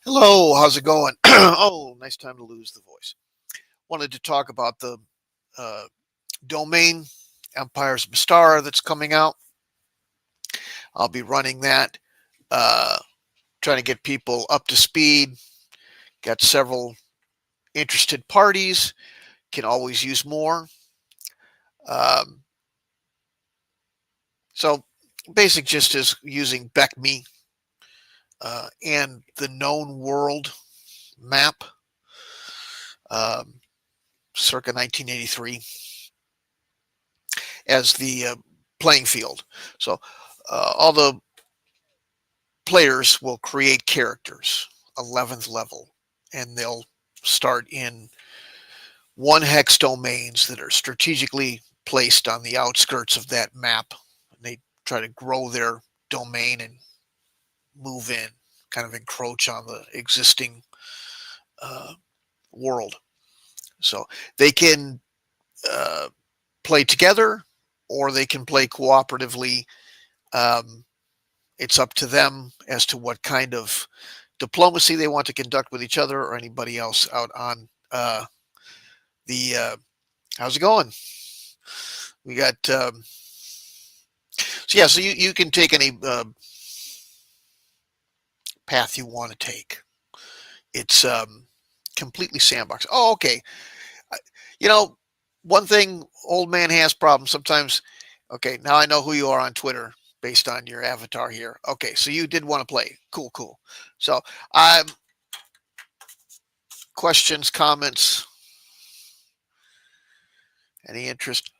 Hello, how's it going? Oh, nice time to lose the voice. Wanted to talk about the uh, domain Empires of Mystara that's coming out. I'll be running that, uh, trying to get people up to speed. Got several interested parties. Can always use more. Um, so, basic gist is using BECMI and the known world map, um, circa 1983, as the playing field. So all the players will create characters, 11th level, and they'll start in one hex domains that are strategically placed on the outskirts of that map. And they try to grow their domain and move in, kind of encroach on the existing uh, world. So they can uh, play together or they can play cooperatively. Um, it's up to them as to what kind of diplomacy they want to conduct with each other or anybody else out on the. How's it going? We got. So yeah, so you can take any path you want to take. It's completely sandbox. Oh, okay. You know, one thing, old man has problems sometimes. Okay, now I know who you are on Twitter based on your avatar here. Okay, so you did want to play. Cool, cool. So, questions, comments, any interest?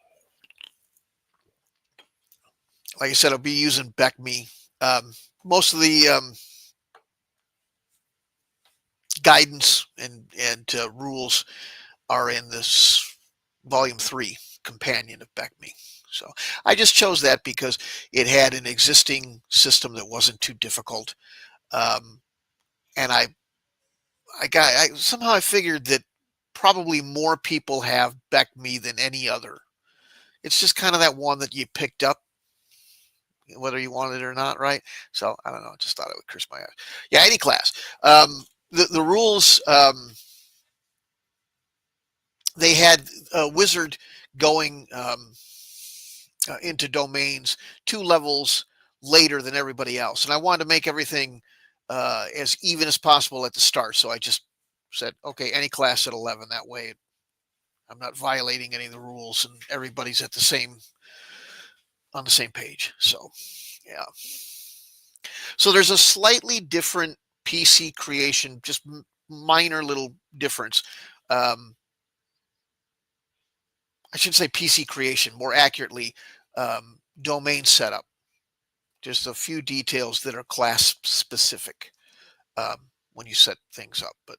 Like I said, I'll be using BECMI. Most of the guidance and rules are in this volume 3 companion of BECMI. So I just chose that because it had an existing system that wasn't too difficult, and I somehow I figured that probably more people have BECMI than any other. It's just kind of that one that you picked up whether you wanted it or not, right? So I don't know. Just thought it would curse my eyes. Yeah, any class. The rules, they had a wizard going into domains 2 levels later than everybody else, and I wanted to make everything as even as possible at the start. So I just said, okay, any class at 11. That way, I'm not violating any of the rules, and everybody's at the same on the same page. So yeah. So there's a slightly different PC creation, just minor little difference. Um, I should say PC creation, more accurately, domain setup. Just a few details that are class specific when you set things up, but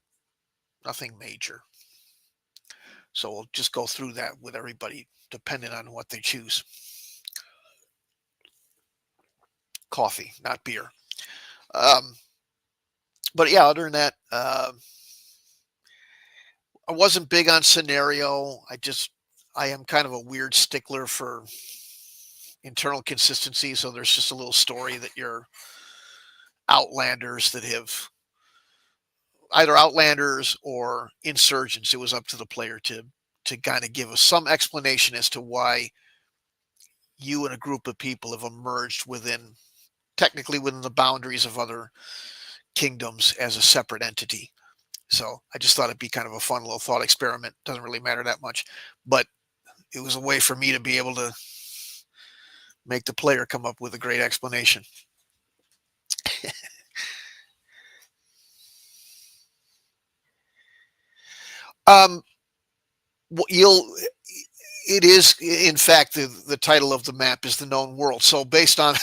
nothing major. So we'll just go through that with everybody, depending on what they choose. Coffee, not beer. Um, but yeah, other than that, I wasn't big on scenario. I am kind of a weird stickler for internal consistency. So there's just a little story that your outlanders that have either outlanders or insurgents. It was up to the player to kind of give us some explanation as to why you and a group of people have emerged within technically within the boundaries of other kingdoms as a separate entity. So I just thought it'd be kind of a fun little thought experiment. Doesn't really matter that much, but it was a way for me to be able to make the player come up with a great explanation. um, you'll it is in fact the title of the map is the known world. So based on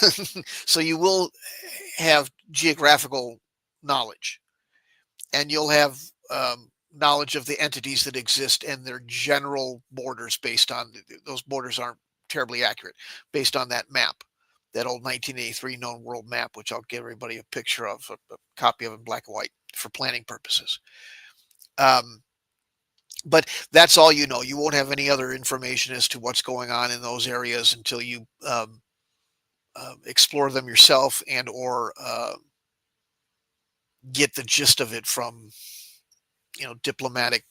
so you will have geographical knowledge, and you'll have knowledge of the entities that exist and their general borders. Based on those borders aren't terribly accurate based on that map, that old 1983 known world map, which I'll give everybody a picture of, a copy of in black and white for planning purposes. Um, but that's all you know. You won't have any other information as to what's going on in those areas until you explore them yourself and or get the gist of it from diplomatic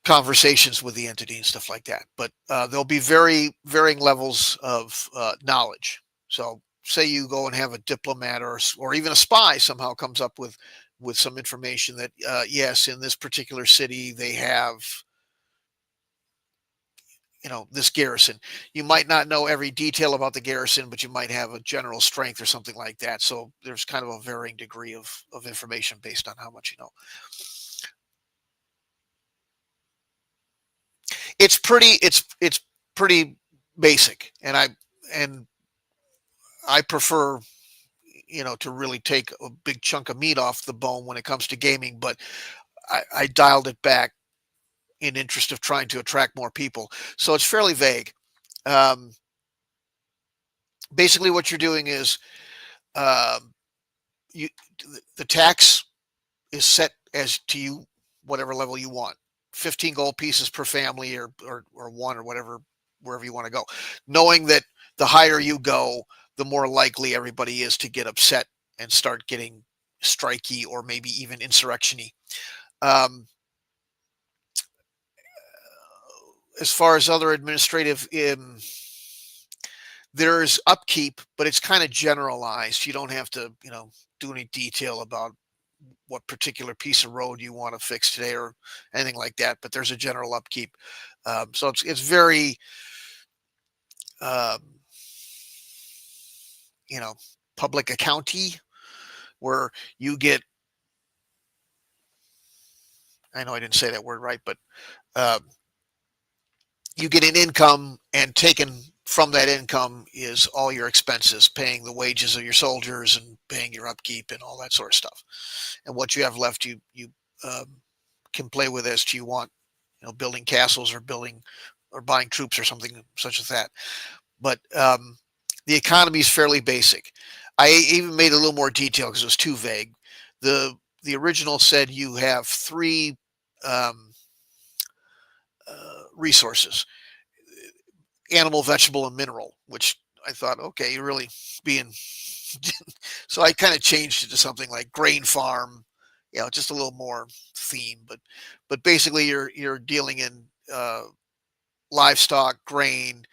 conversations with the entity and stuff like that. But there'll be very varying levels of knowledge. So say you go and have a diplomat or even a spy somehow comes up with some information that yes, in this particular city they have this garrison. You might not know every detail about the garrison, but you might have a general strength or something like that. So there's kind of a varying degree of information based on how much you know. It's pretty basic, and I prefer to really take a big chunk of meat off the bone when it comes to gaming, but I dialed it back in interest of trying to attract more people. So it's fairly vague. Um, Basically, what you're doing is um, you the tax is set as to you whatever level you want. 15 gold pieces per family or one or whatever, wherever you want to go. Knowing that the higher you go, the more likely everybody is to get upset and start getting strikey or maybe even insurrectiony. Um, as far as other administrative, there's upkeep, but it's kind of generalized. You don't have to, do any detail about what particular piece of road you want to fix today or anything like that. But there's a general upkeep, so it's very, um, you know, public accounty where you get. I know I didn't say that word right, but um, you get an income, and taken from that income is all your expenses, paying the wages of your soldiers and paying your upkeep and all that sort of stuff. And what you have left, you um, can play with as to you want, building castles or building or buying troops or something such as that. But the economy is fairly basic. I even made a little more detail because it was too vague. The original said you have three um, resources: animal, vegetable, and mineral. Which I thought, okay, you're really being. So I kind of changed it to something like grain farm, just a little more theme. But basically, you're dealing in livestock, grain,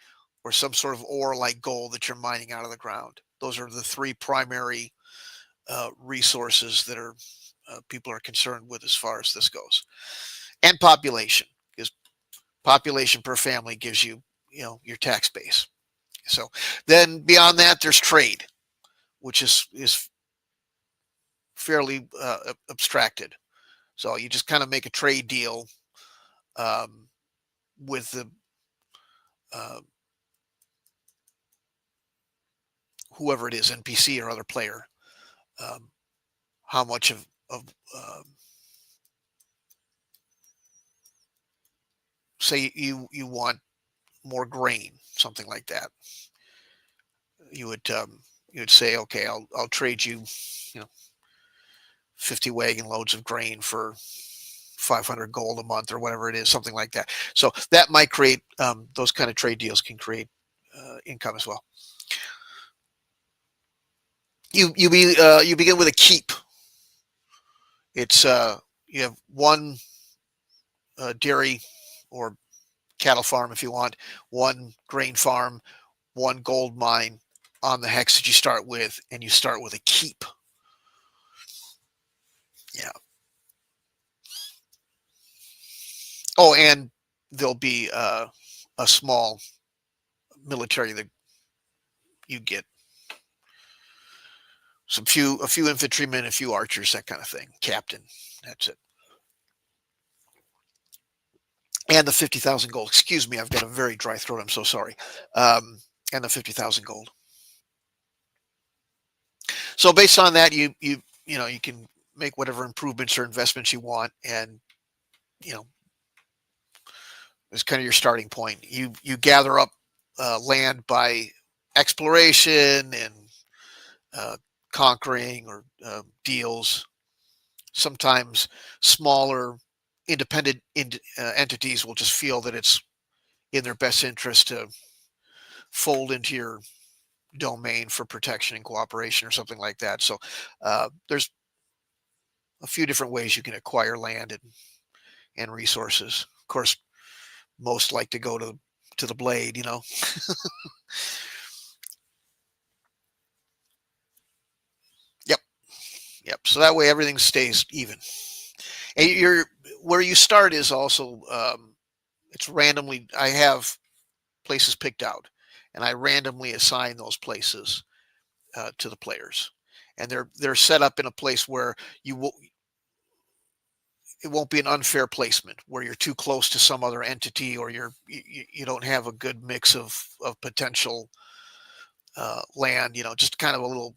or some sort of ore like gold that you're mining out of the ground. Those are the three primary resources that people are concerned with as far as this goes, and population, because population per family gives you your tax base. So then beyond that, there's trade, which is fairly abstracted. So you just kind of make a trade deal um, with the uh, whoever it is, NPC or other player, um, how much of say you want more grain, something like that. You would you would say, okay, I'll trade you, you know, 50 wagon loads of grain for 500 gold a month or whatever it is, something like that. So that might create those kind of trade deals can create income as well. You begin with a keep. It's you have one dairy or cattle farm if you want, one grain farm, one gold mine on the hex that you start with, and you start with a keep. Yeah. Oh, and there'll be a small military that you get a few infantrymen, a few archers, that kind of thing. Captain, that's it. And the 50,000 gold. Excuse me, I've got a very dry throat. I'm so sorry. And the 50,000 gold. So based on that, you can make whatever improvements or investments you want, and you know it's kind of your starting point. You gather up land by exploration and uh, conquering or deals. Sometimes smaller independent entities will just feel that it's in their best interest to fold into your domain for protection and cooperation or something like that. So there's a few different ways you can acquire land and resources. Of course, most like to go to the blade, you know. Yep, yep. So that way everything stays even. And you're where you start is also it's randomly. I have places picked out, and I randomly assign those places to the players, and they're set up in a place where you will it won't be an unfair placement where you're too close to some other entity or you don't have a good mix of potential land. You know, just kind of a little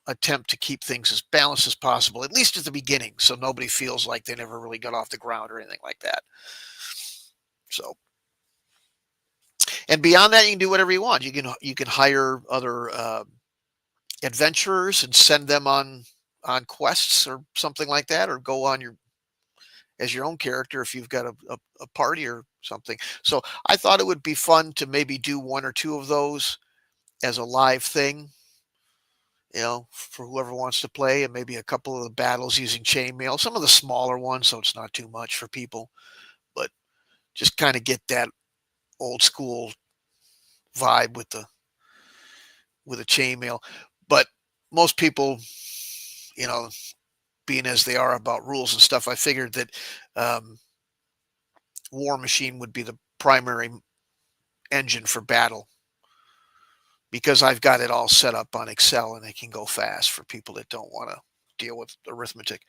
attempt to keep things as balanced as possible, at least at the beginning, so nobody feels like they never really got off the ground or anything like that. So, and beyond that, you can do whatever you want. You can hire other adventurers and send them on quests or something like that, or go on your as your own character if you've got a party or something. So I thought it would be fun to maybe do one or two of those as a live thing, you know, for whoever wants to play, and maybe a couple of the battles using chainmail, some of the smaller ones, so it's not too much for people, but just kind of get that old school vibe with a chainmail. But most people, you know, being as they are about rules and stuff, I figured that um, War Machine would be the primary engine for battle because I've got it all set up on Excel and it can go fast for people that don't want to deal with arithmetic.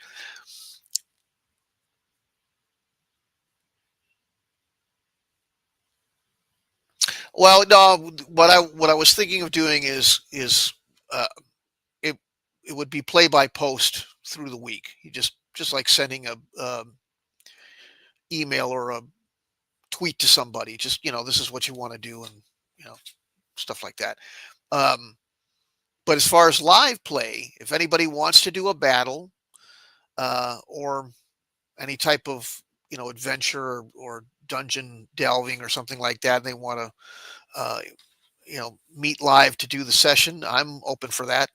Well, no, what I was thinking of doing is uh, it it would be play by post through the week. You just like sending a email or a tweet to somebody. Just, you know, this is what you want to do, and you know, stuff like that. Um, but as far as live play, if anybody wants to do a battle or any type of, you know, adventure or dungeon delving or something like that, and they want to you know, meet live to do the session, I'm open for that.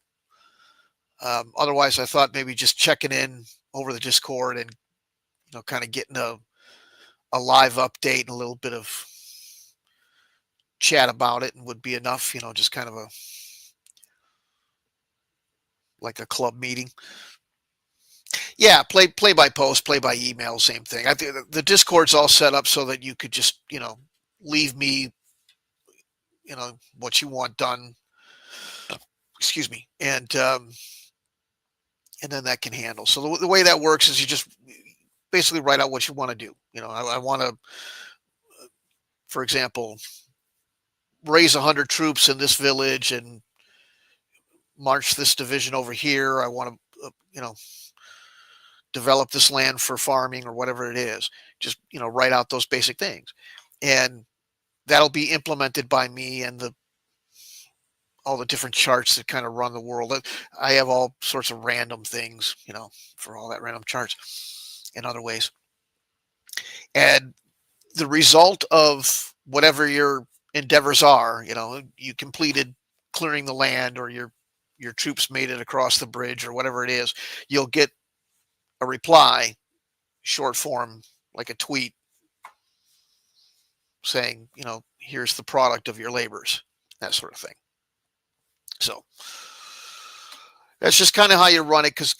Otherwise, I thought maybe just checking in over the Discord and, you know, kind of getting a live update and a little bit of chat about it and would be enough. You know, just kind of a like a club meeting. Yeah, play by post, play by email, same thing. I think the Discord's all set up so that you could just, you know, leave me, you know, what you want done. Excuse me, and then that can handle. So the way that works is you just basically write out what you want to do. You know, I want to, for example, raise 100 troops in this village and march this division over here. I want to, you know, develop this land for farming or whatever it is. Just, you know, write out those basic things, and that'll be implemented by me and the all the different charts that kind of run the world. I have all sorts of random things, you know, for all that random charts in other ways. And the result of whatever your endeavors are, you know, you completed clearing the land or your troops made it across the bridge or whatever it is, you'll get a reply, short form, like a tweet saying, you know, here's the product of your labors, that sort of thing. So that's just kind of how you run it because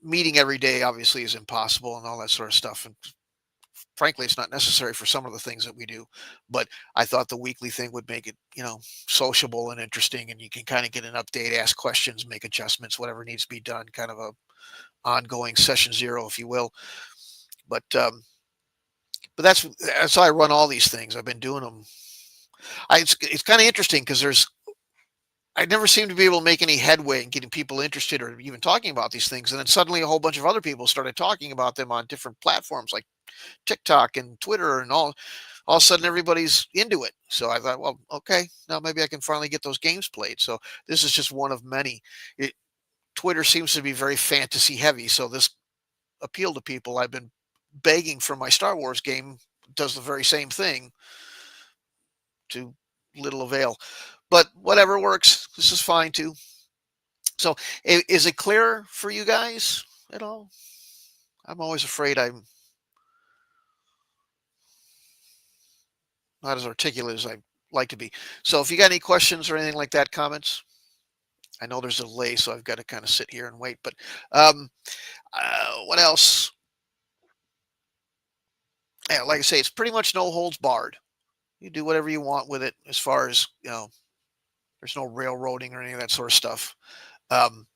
meeting every day obviously is impossible and all that sort of stuff. And frankly, it's not necessary for some of the things that we do. But I thought the weekly thing would make it, you know, sociable and interesting, and you can kind of get an update, ask questions, make adjustments, whatever needs to be done, kind of a ongoing session zero, if you will. But that's how I run all these things. I've been doing them. It's kind of interesting because I never seem to be able to make any headway in getting people interested or even talking about these things, and then suddenly a whole bunch of other people started talking about them on different platforms like TikTok and Twitter and all of a sudden everybody's into it. So I thought, well, okay, now maybe I can finally get those games played. So this is just one of many. Twitter seems to be very fantasy heavy, so this appealed to people. I've been begging for my Star Wars game does the very same thing to little avail. but whatever works. This is fine too. So, is it clear for you guys at all? I'm always afraid I'm not as articulate as I like to be. So, if you got any questions or anything like that, comments. I know there's a delay, so I've got to kind of sit here and wait. But um, what else? Yeah, like I say, it's pretty much no holds barred. You do whatever you want with it, as far as there's no railroading or any of that sort of stuff. Um,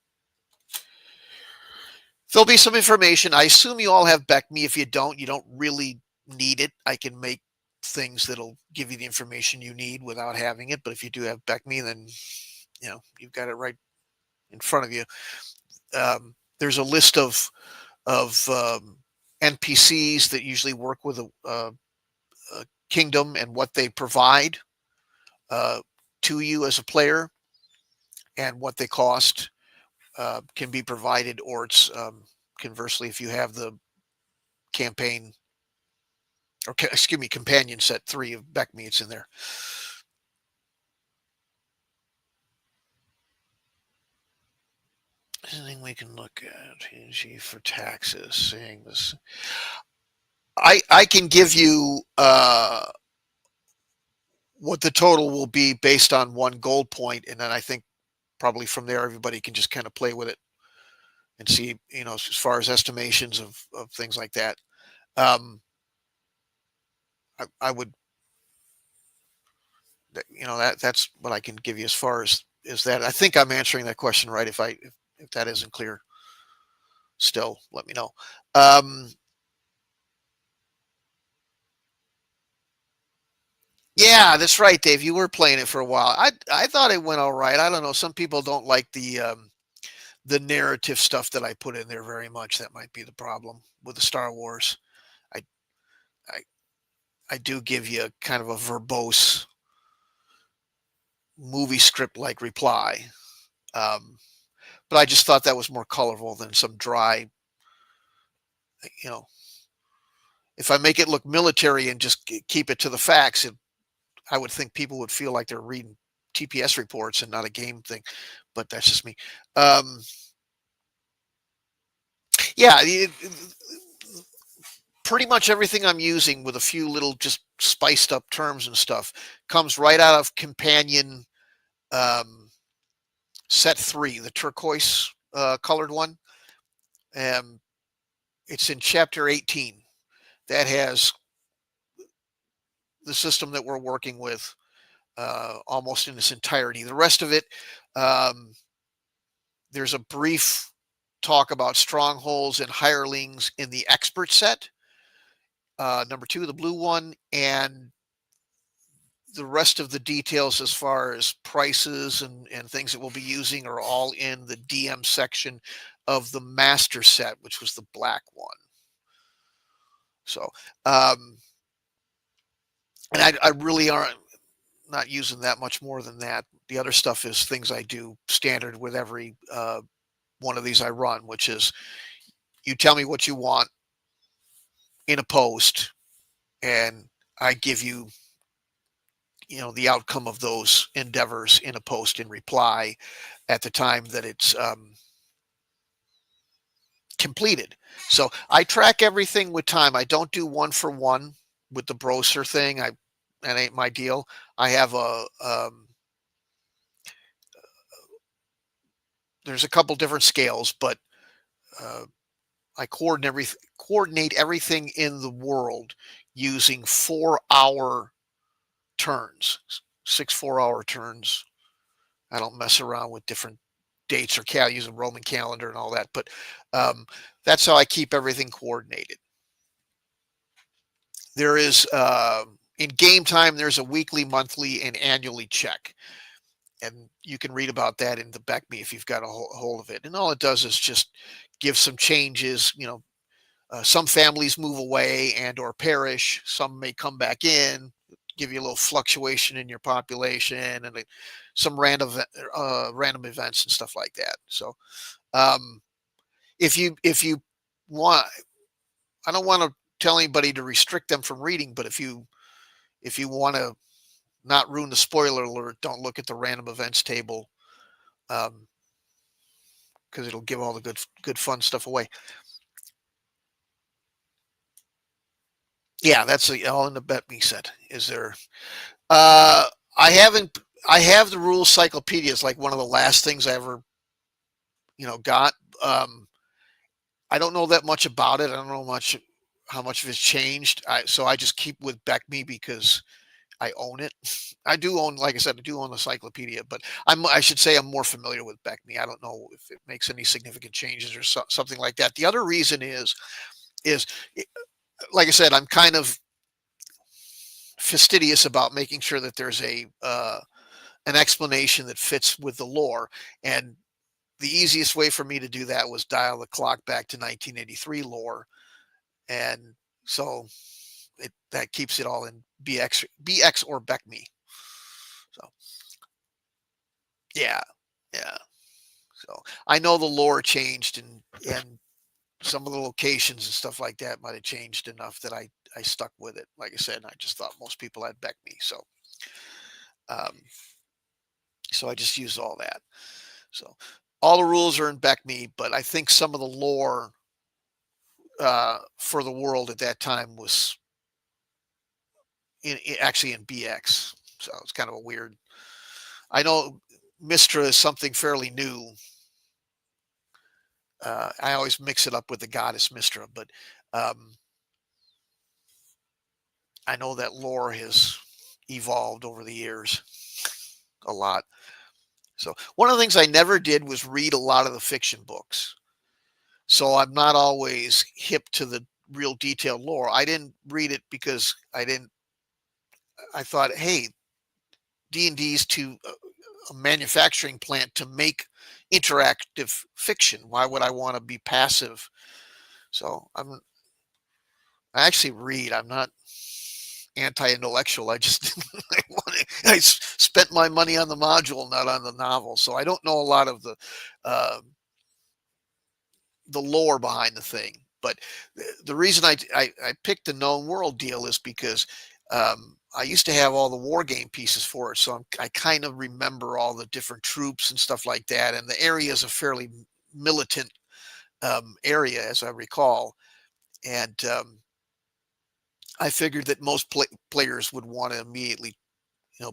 there'll be some information. I assume you all have BECMI. If you don't really need it. I can make things that'll give you the information you need without having it. But if you do have BECMI, then you've got it right in front of you. There's a list of NPCs that usually work with a kingdom and what they provide uh, to you as a player, and what they cost can be provided, or it's conversely, if you have the campaign or excuse me, companion set 3 of BECMI, it's in there. Anything we can look at? PG for taxes, saying this. I can give you what the total will be based on 1 gold point, and then I think probably from there everybody can just kind of play with it and see, as far as estimations of things like that. I would, that's what I can give you as far as is that. I think I'm answering that question right. If that isn't clear, still let me know. Yeah, that's right, Dave. You were playing it for a while. I thought it went all right. I don't know. Some people don't like the narrative stuff that I put in there very much. That might be the problem with the Star Wars. I I I do give you kind of a verbose movie script like reply. Um, but I just thought that was more colorful than some dry, you know, if I make it look military and just keep it to the facts, I would think people would feel like they're reading TPS reports and not a game thing. But that's just me. Um, yeah, pretty much everything I'm using, with a few little just spiced up terms and stuff, comes right out of companion um, set 3, the turquoise colored one. Um, it's in chapter 18. That has the system that we're working with almost in its entirety. The rest of it, um, there's a brief talk about strongholds and hirelings in the expert set, number 2, the blue one, and the rest of the details as far as prices and things that we'll be using are all in the DM section of the master set, which was the black one. So, and I really aren't not using that much more than that. The other stuff is things I do standard with every one of these I run, which is you tell me what you want in a post, and I give you, the outcome of those endeavors in a post in reply at the time that it's completed. So I track everything with time. I don't do one for one with the browser thing. That ain't my deal. I have there's a couple different scales, but uh, I coordinate everything in the world using 4-hour turns, 6 4-hour turns. I don't mess around with different dates or use a Roman calendar and all that, but that's how I keep everything coordinated. There is in game time, there's a weekly, monthly, and annually check, and you can read about that in the BECMI if you've got a hold of it. And all it does is just give some changes. Some families move away and or perish. Some may come back in, give you a little fluctuation in your population, and some random events and stuff like that. So um, if you want, I don't want to tell anybody to restrict them from reading, but if you want to not ruin the spoiler alert, don't look at the random events table, because it'll give all the good fun stuff away. Yeah, that's all in the BECMI set. Is there? I haven't. I have the rules cyclopedia. It's like one of the last things I ever, got. Um, I don't know that much about it. I don't know much how much of it's changed. So I just keep with BECMI because I own it. I do own, like I said, I do own the cyclopedia, but I should say I'm more familiar with BECMI. I don't know if it makes any significant changes or something like that. The other reason is like I said, I'm kind of fastidious about making sure that there's an explanation that fits with the lore. And the easiest way for me to do that was dial the clock back to 1983 lore, and so that keeps it all in BX or BECMI. So yeah, yeah. So I know the lore changed, and some of the locations and stuff like that might have changed enough that I stuck with it. Like I said, I just thought most people had BECMI, um, so I just used all that. So all the rules are in BECMI, but I think some of the lore for the world at that time was actually in BX. So it's kind of a weird. I know Mystara is something fairly new. I always mix it up with the goddess Mystara, but um, I know that lore has evolved over the years a lot. So one of the things I never did was read a lot of the fiction books. So I'm not always hip to the real detailed lore. I didn't read it because I thought, hey, D&D's to a manufacturing plant to make interactive fiction. Why would I want to be passive? So I actually read. I'm not anti-intellectual. I just I spent my money on the module, not on the novel. So I don't know a lot of uh, the lore behind the thing. But the reason I picked the known world deal is because I used to have all the war game pieces for it, so I kind of remember all the different troops and stuff like that. And the area is a fairly militant area, as I recall. And I figured that most players would want to immediately,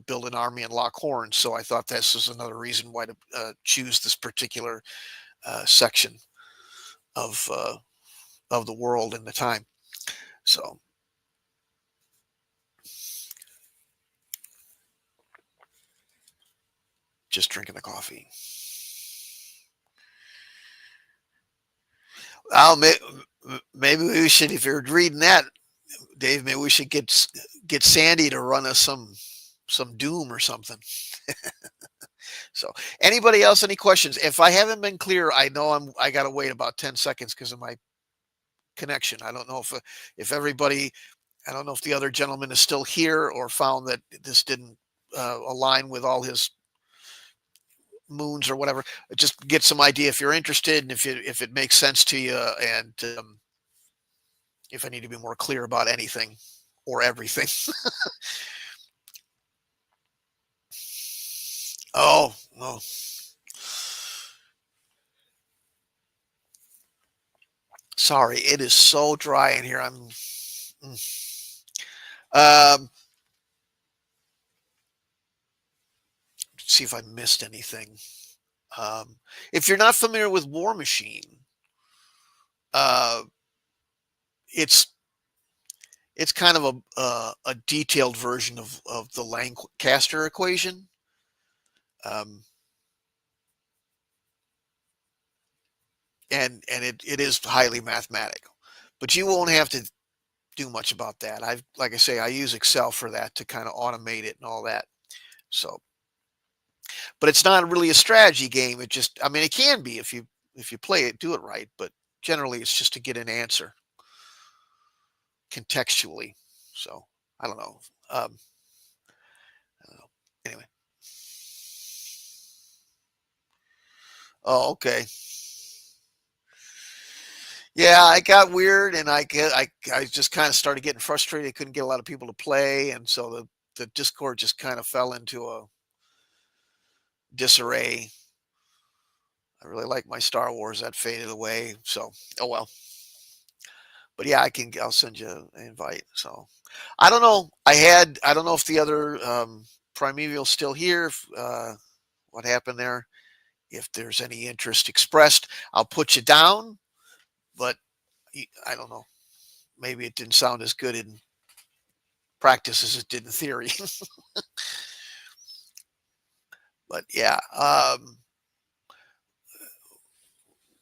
build an army and lock horns. So I thought this was another reason why to choose this particular section of uh, of the world and the time. So just drinking the coffee. Oh, maybe we should, if you're reading that, Dave, maybe we should get Sandy to run us some Doom or something. So, anybody else, any questions? If I haven't been clear, I know I got to wait about 10 seconds because of my connection. I don't know if everybody, I don't know if the other gentleman is still here or found that this didn't align with all his moons or whatever. Just get some idea if you're interested and if it makes sense to you, and if I need to be more clear about anything or everything. Oh, no. Sorry, it is so dry in here. Um, see if I missed anything. If you're not familiar with War Machine, uh, it's it's kind of a detailed version of the Lancaster equation. Um, and it is highly mathematical, but you won't have to do much about that. Like I say, I use Excel for that to kind of automate it and all that. So, but it's not really a strategy game. It just, I mean, it can be if you play it, do it right, but generally it's just to get an answer contextually. So I don't know. I don't know. Anyway. Oh, okay. Yeah, I got weird, and I just kind of started getting frustrated. I couldn't get a lot of people to play, and so the Discord just kind of fell into a disarray. I really like my Star Wars that faded away. So, oh well. But yeah, I'll send you an invite. So I don't know. I don't know if the other Primeval's still here. What happened there? If there's any interest expressed, I'll put you down. But I don't know. Maybe it didn't sound as good in practice as it did in theory. But yeah,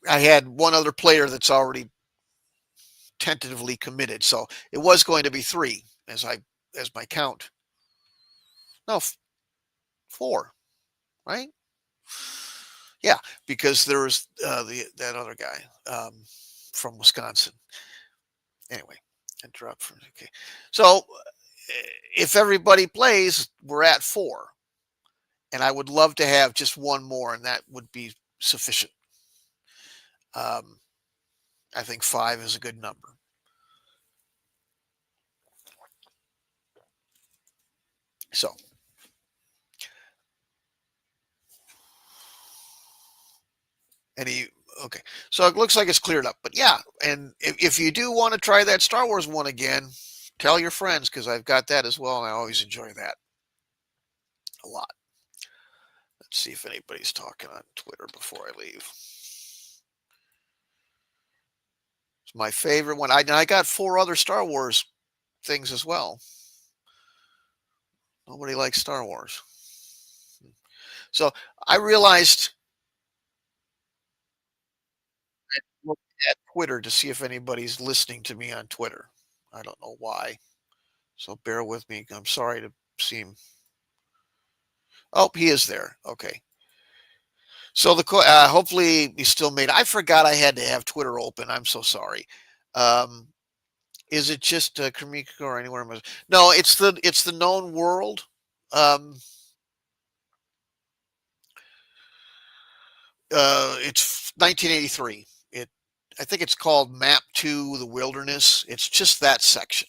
I had one other player that's already tentatively committed, so it was going to be 3 as my count. No, 4, right? Yeah, because there was that other guy from Wisconsin. Anyway, interrupt from okay. So if everybody plays, we're at 4, and I would love to have just one more, and that would be sufficient. I think 5 is a good number. So any okay. So it looks like it's cleared up. But yeah, and if you do want to try that Star Wars one again, tell your friends because I've got that as well, and I always enjoy that a lot. Let's see if anybody's talking on Twitter before I leave. It's my favorite one. I got 4 other Star Wars things as well. Nobody likes Star Wars. So I realized I looked at Twitter to see if anybody's listening to me on Twitter. I don't know why. So bear with me. I'm sorry to seem. Oh, he is there. Okay. So hopefully he still made. I forgot I had to have Twitter open. I'm so sorry. Um, is it just Kamiko or anywhere? No, it's the known world. Um, it's 1983. I think it's called Map to the Wilderness. It's just that section.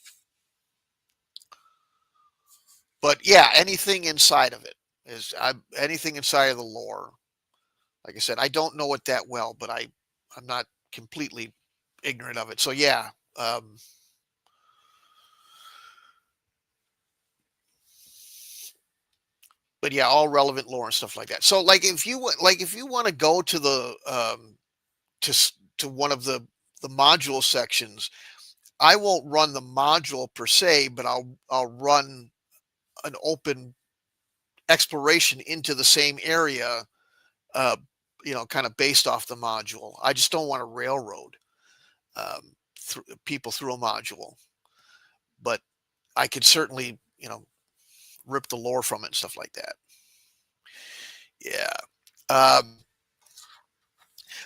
But yeah, anything inside of it anything inside of the lore. Like I said, I don't know it that well, but I'm not completely ignorant of it. So yeah, but yeah, all relevant lore and stuff like that. So like if you want to go to the to one of the module sections, I won't run the module per se, but I'll run an open exploration into the same area, uh, kind of based off the module. I just don't want to railroad people through a module, but I could certainly, rip the lore from it and stuff like that. Yeah. Um,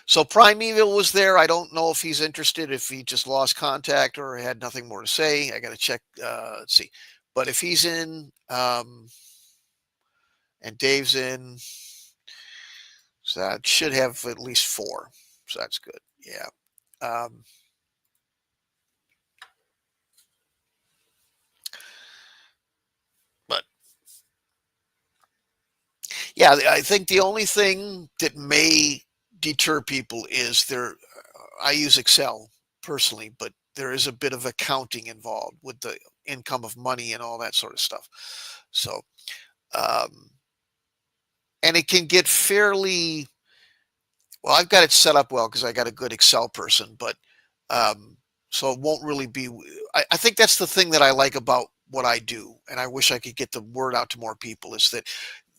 so Primeval was there. I don't know if he's interested, if he just lost contact or had nothing more to say. I got to check. Let's see. But if he's in, and Dave's in, so that should have at least 4. So that's good. Yeah. But yeah, I think the only thing that may deter people is I use Excel personally, but there is a bit of accounting involved with the income of money and all that sort of stuff. So, um, and it can get fairly well. I've got it set up well because I got a good Excel person, but um, so it won't really be. I think that's the thing that I like about what I do, and I wish I could get the word out to more people. Is that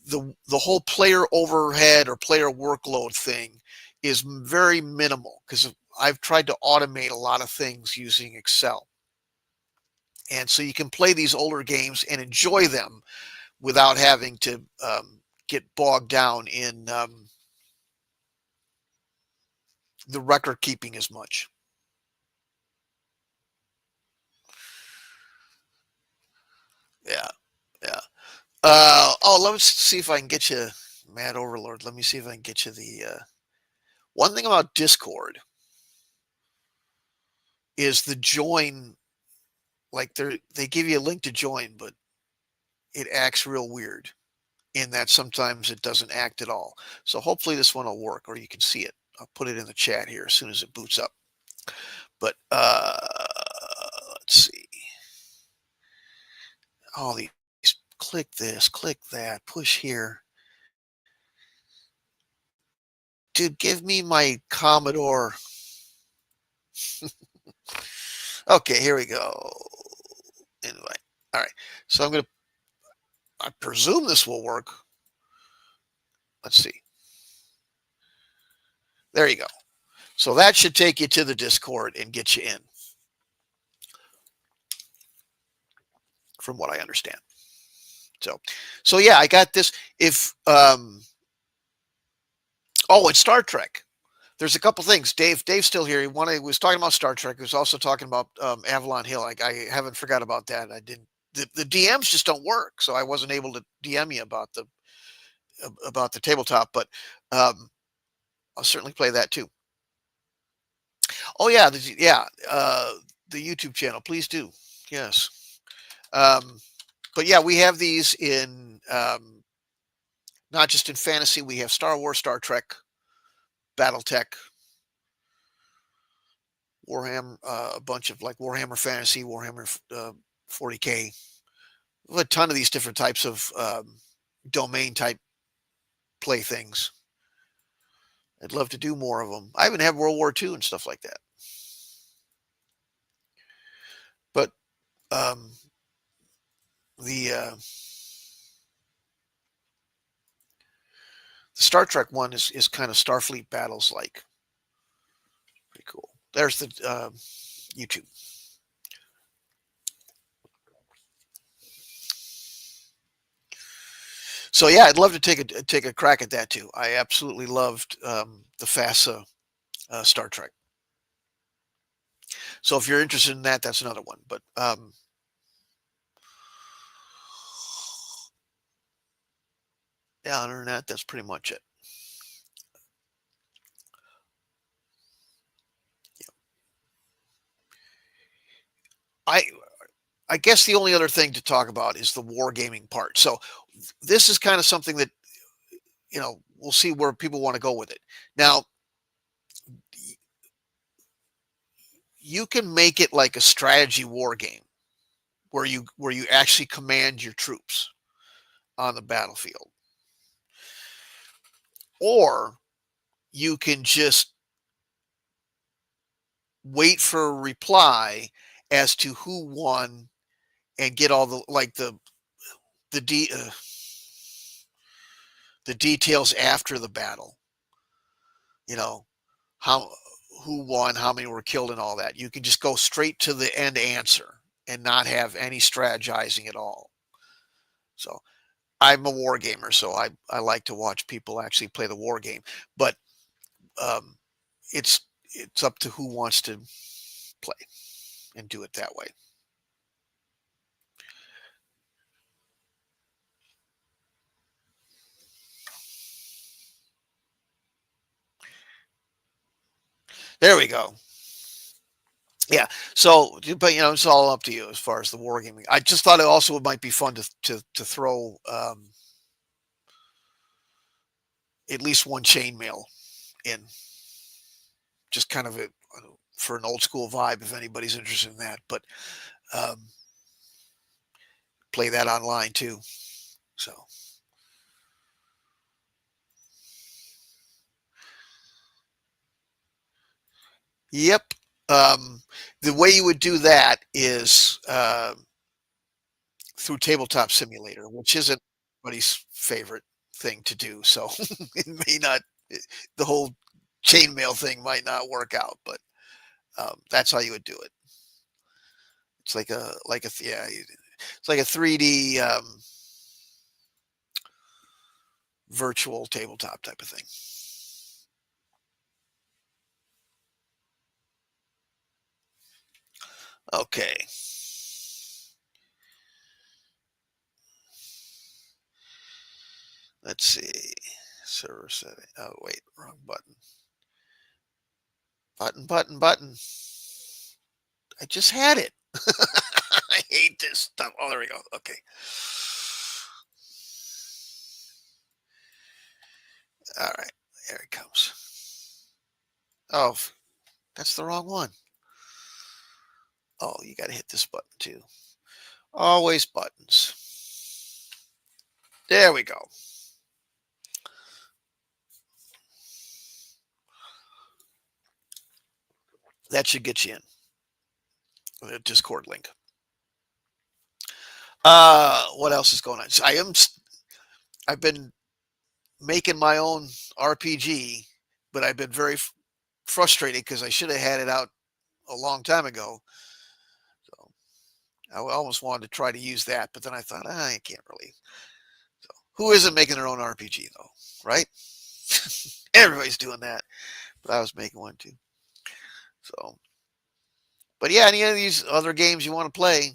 the whole player overhead or player workload thing is very minimal because I've tried to automate a lot of things using Excel. And so you can play these older games and enjoy them without having to get bogged down in the record keeping as much. Yeah, yeah. Let me see if I can get you, Mad Overlord. Let me see if I can get you the one thing about Discord is the join. Like they give you a link to join, but it acts real weird in that sometimes it doesn't act at all. So hopefully this one will work, or you can see it. I'll put it in the chat here as soon as it boots up. But let's see. All these, click this, click that, push here. Dude, give me my Commodore. Okay, here we go. Anyway, all right. So I presume this will work. Let's see. There you go. So that should take you to the Discord and get you in, from what I understand. So yeah, I got this. If oh, it's Star Trek. There's a couple things. Dave's still here. He was talking about Star Trek. He was also talking about Avalon Hill. I haven't forgot about that. I didn't. The DMs just don't work, so I wasn't able to DM you about the tabletop. But I'll certainly play that too. Oh yeah, the YouTube channel. Please do. Yes. But yeah, we have these in not just in fantasy. We have Star Wars, Star Trek, BattleTech, Warhammer, a bunch of like Warhammer Fantasy, Warhammer 40K. We have a ton of these different types of domain type play things. I'd love to do more of them. I even have World War II and stuff like that. But the Star Trek one is kind of Starfleet battles like. Pretty cool. There's the YouTube. So yeah, I'd love to take a crack at that too. I absolutely loved the FASA Star Trek. So if you're interested in that, that's another one. But yeah, other than that, that's pretty much it. I guess the only other thing to talk about is the wargaming part. So this is kind of something that, we'll see where people want to go with it. Now, you can make it like a strategy war game where you actually command your troops on the battlefield. Or you can just wait for a reply as to who won and get all the details after the battle. Who won, how many were killed, and all that. You can just go straight to the end answer and not have any strategizing at all. So I'm a war gamer, so I like to watch people actually play the war game. But it's up to who wants to play and do it that way. There we go. Yeah. So, but it's all up to you as far as the wargaming. I just thought it might be fun to throw at least one chainmail in, just kind of for an old school vibe, if anybody's interested in that. But play that online too. So. Yep. The way you would do that is through Tabletop Simulator, which isn't anybody's favorite thing to do. So it may not, the whole chainmail thing might not work out, but that's how you would do it. It's like it's like a 3D virtual tabletop type of thing. Okay. Let's see. Server setting. Oh, wait, wrong button. Button. I just had it. I hate this stuff. Oh, there we go. Okay. All right, there it comes. Oh, that's the wrong one. Oh, you got to hit this button too. Always buttons. There we go. That should get you in. The Discord link. What else is going on? So I've been making my own RPG, but I've been very frustrated because I should have had it out a long time ago. So I almost wanted to try to use that, but then I thought, I can't really. So who isn't making their own RPG though, right? Everybody's doing that, but I was making one too. So, but yeah, any of these other games you want to play,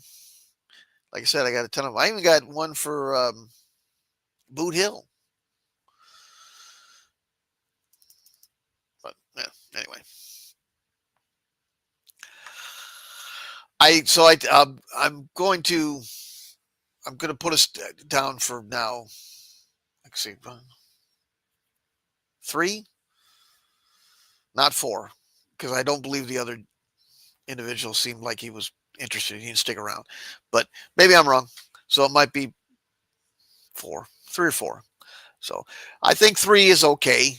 like I said, I got a ton of them. I even got one for Boot Hill. But yeah, anyway, I'm going to put us down for now. Let's see, 3, not 4, because I don't believe the other individual seemed like he was interested. He didn't stick around, but maybe I'm wrong. So it might be 4, 3 or 4. So I think 3 is okay.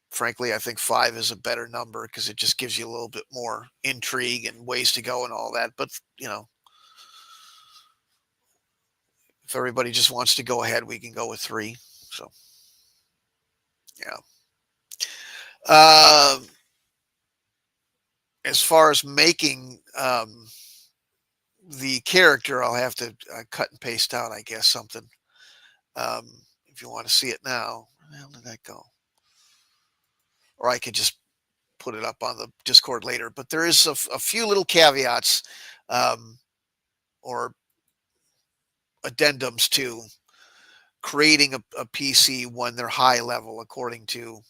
Frankly, I think 5 is a better number because it just gives you a little bit more intrigue and ways to go and all that. But if everybody just wants to go ahead, we can go with 3. So yeah. As far as making the character, I'll have to cut and paste out, I guess, something. If you want to see it now, where did that go? Or I could just put it up on the Discord later. But there is a few little caveats or addendums to creating a PC when they're high level, according to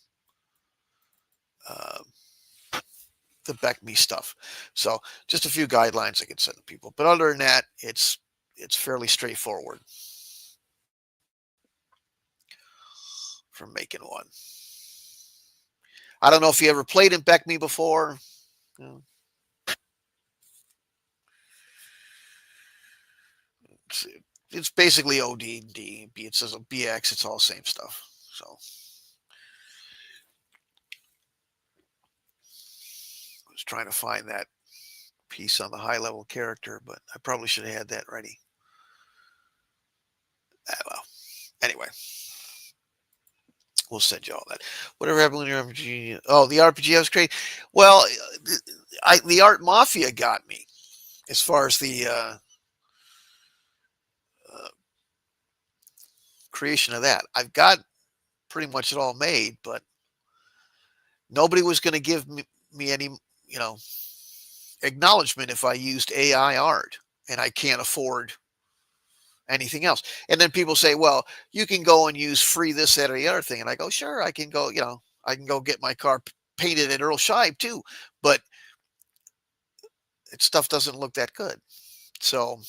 the BECMI stuff. So just a few guidelines I can send to people. But other than that, it's fairly straightforward for making one. I don't know if you ever played in BECMI before. It's basically OD&D. It says a BX. It's all same stuff. So I was trying to find that piece on the high level character, but I probably should have had that ready. Well, anyway, we'll send you all that. Whatever happened with your RPG? Oh, the RPG I was creating. Well, the Art Mafia got me as far as the creation of that. I've got pretty much it all made, but nobody was going to give me any, acknowledgement if I used AI art, and I can't afford anything else. And then people say, well, you can go and use free this, that, or the other thing. And I go, sure, I can go, I can go get my car painted at Earl Scheib too, but stuff doesn't look that good. So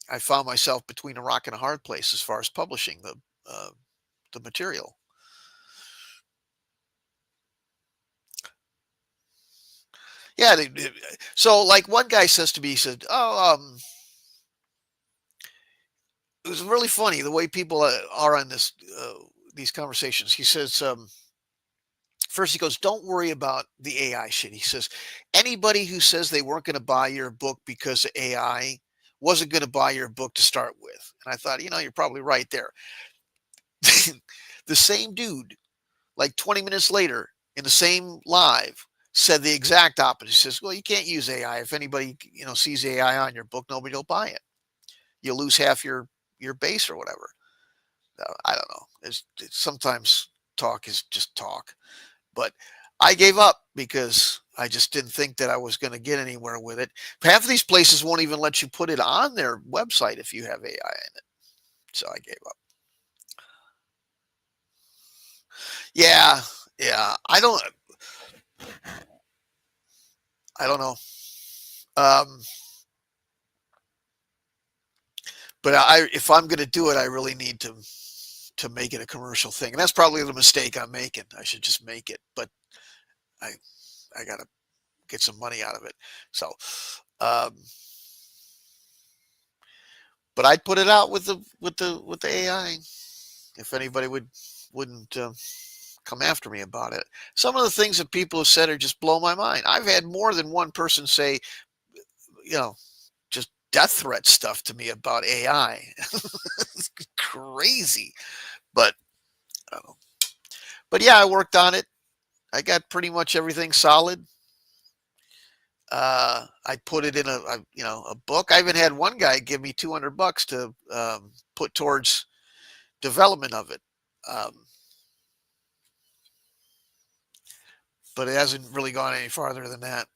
I found myself between a rock and a hard place as far as publishing the material. Yeah. So like one guy says to me, he said, oh, it was really funny the way people are on these conversations. He says, first he goes, don't worry about the AI shit. He says, anybody who says they weren't going to buy your book because of AI wasn't going to buy your book to start with. And I thought, you're probably right there. The same dude, like 20 minutes later in the same live, said the exact opposite. He says, well, you can't use AI. If anybody, sees AI on your book, nobody will buy it. You'll lose half your base or whatever. I don't know. It's sometimes talk is just talk. But I gave up because I just didn't think that I was going to get anywhere with it. Half of these places won't even let you put it on their website if you have AI in it. So I gave up. Yeah, yeah. I don't know. Um, but if I'm going to do it, I really need to make it a commercial thing. And that's probably the mistake I'm making. I should just make it, but I I gotta get some money out of it. So, um, but I'd put it out with the AI if anybody wouldn't come after me about it. Some of the things that people have said are just blow my mind. I've had more than one person say, you know, just death threat stuff to me about AI. It's crazy, but I don't know. But yeah, I worked on it. I got pretty much everything solid. I put it in a book. I even had one guy give me $200 to put towards development of it. Um, but it hasn't really gone any farther than that.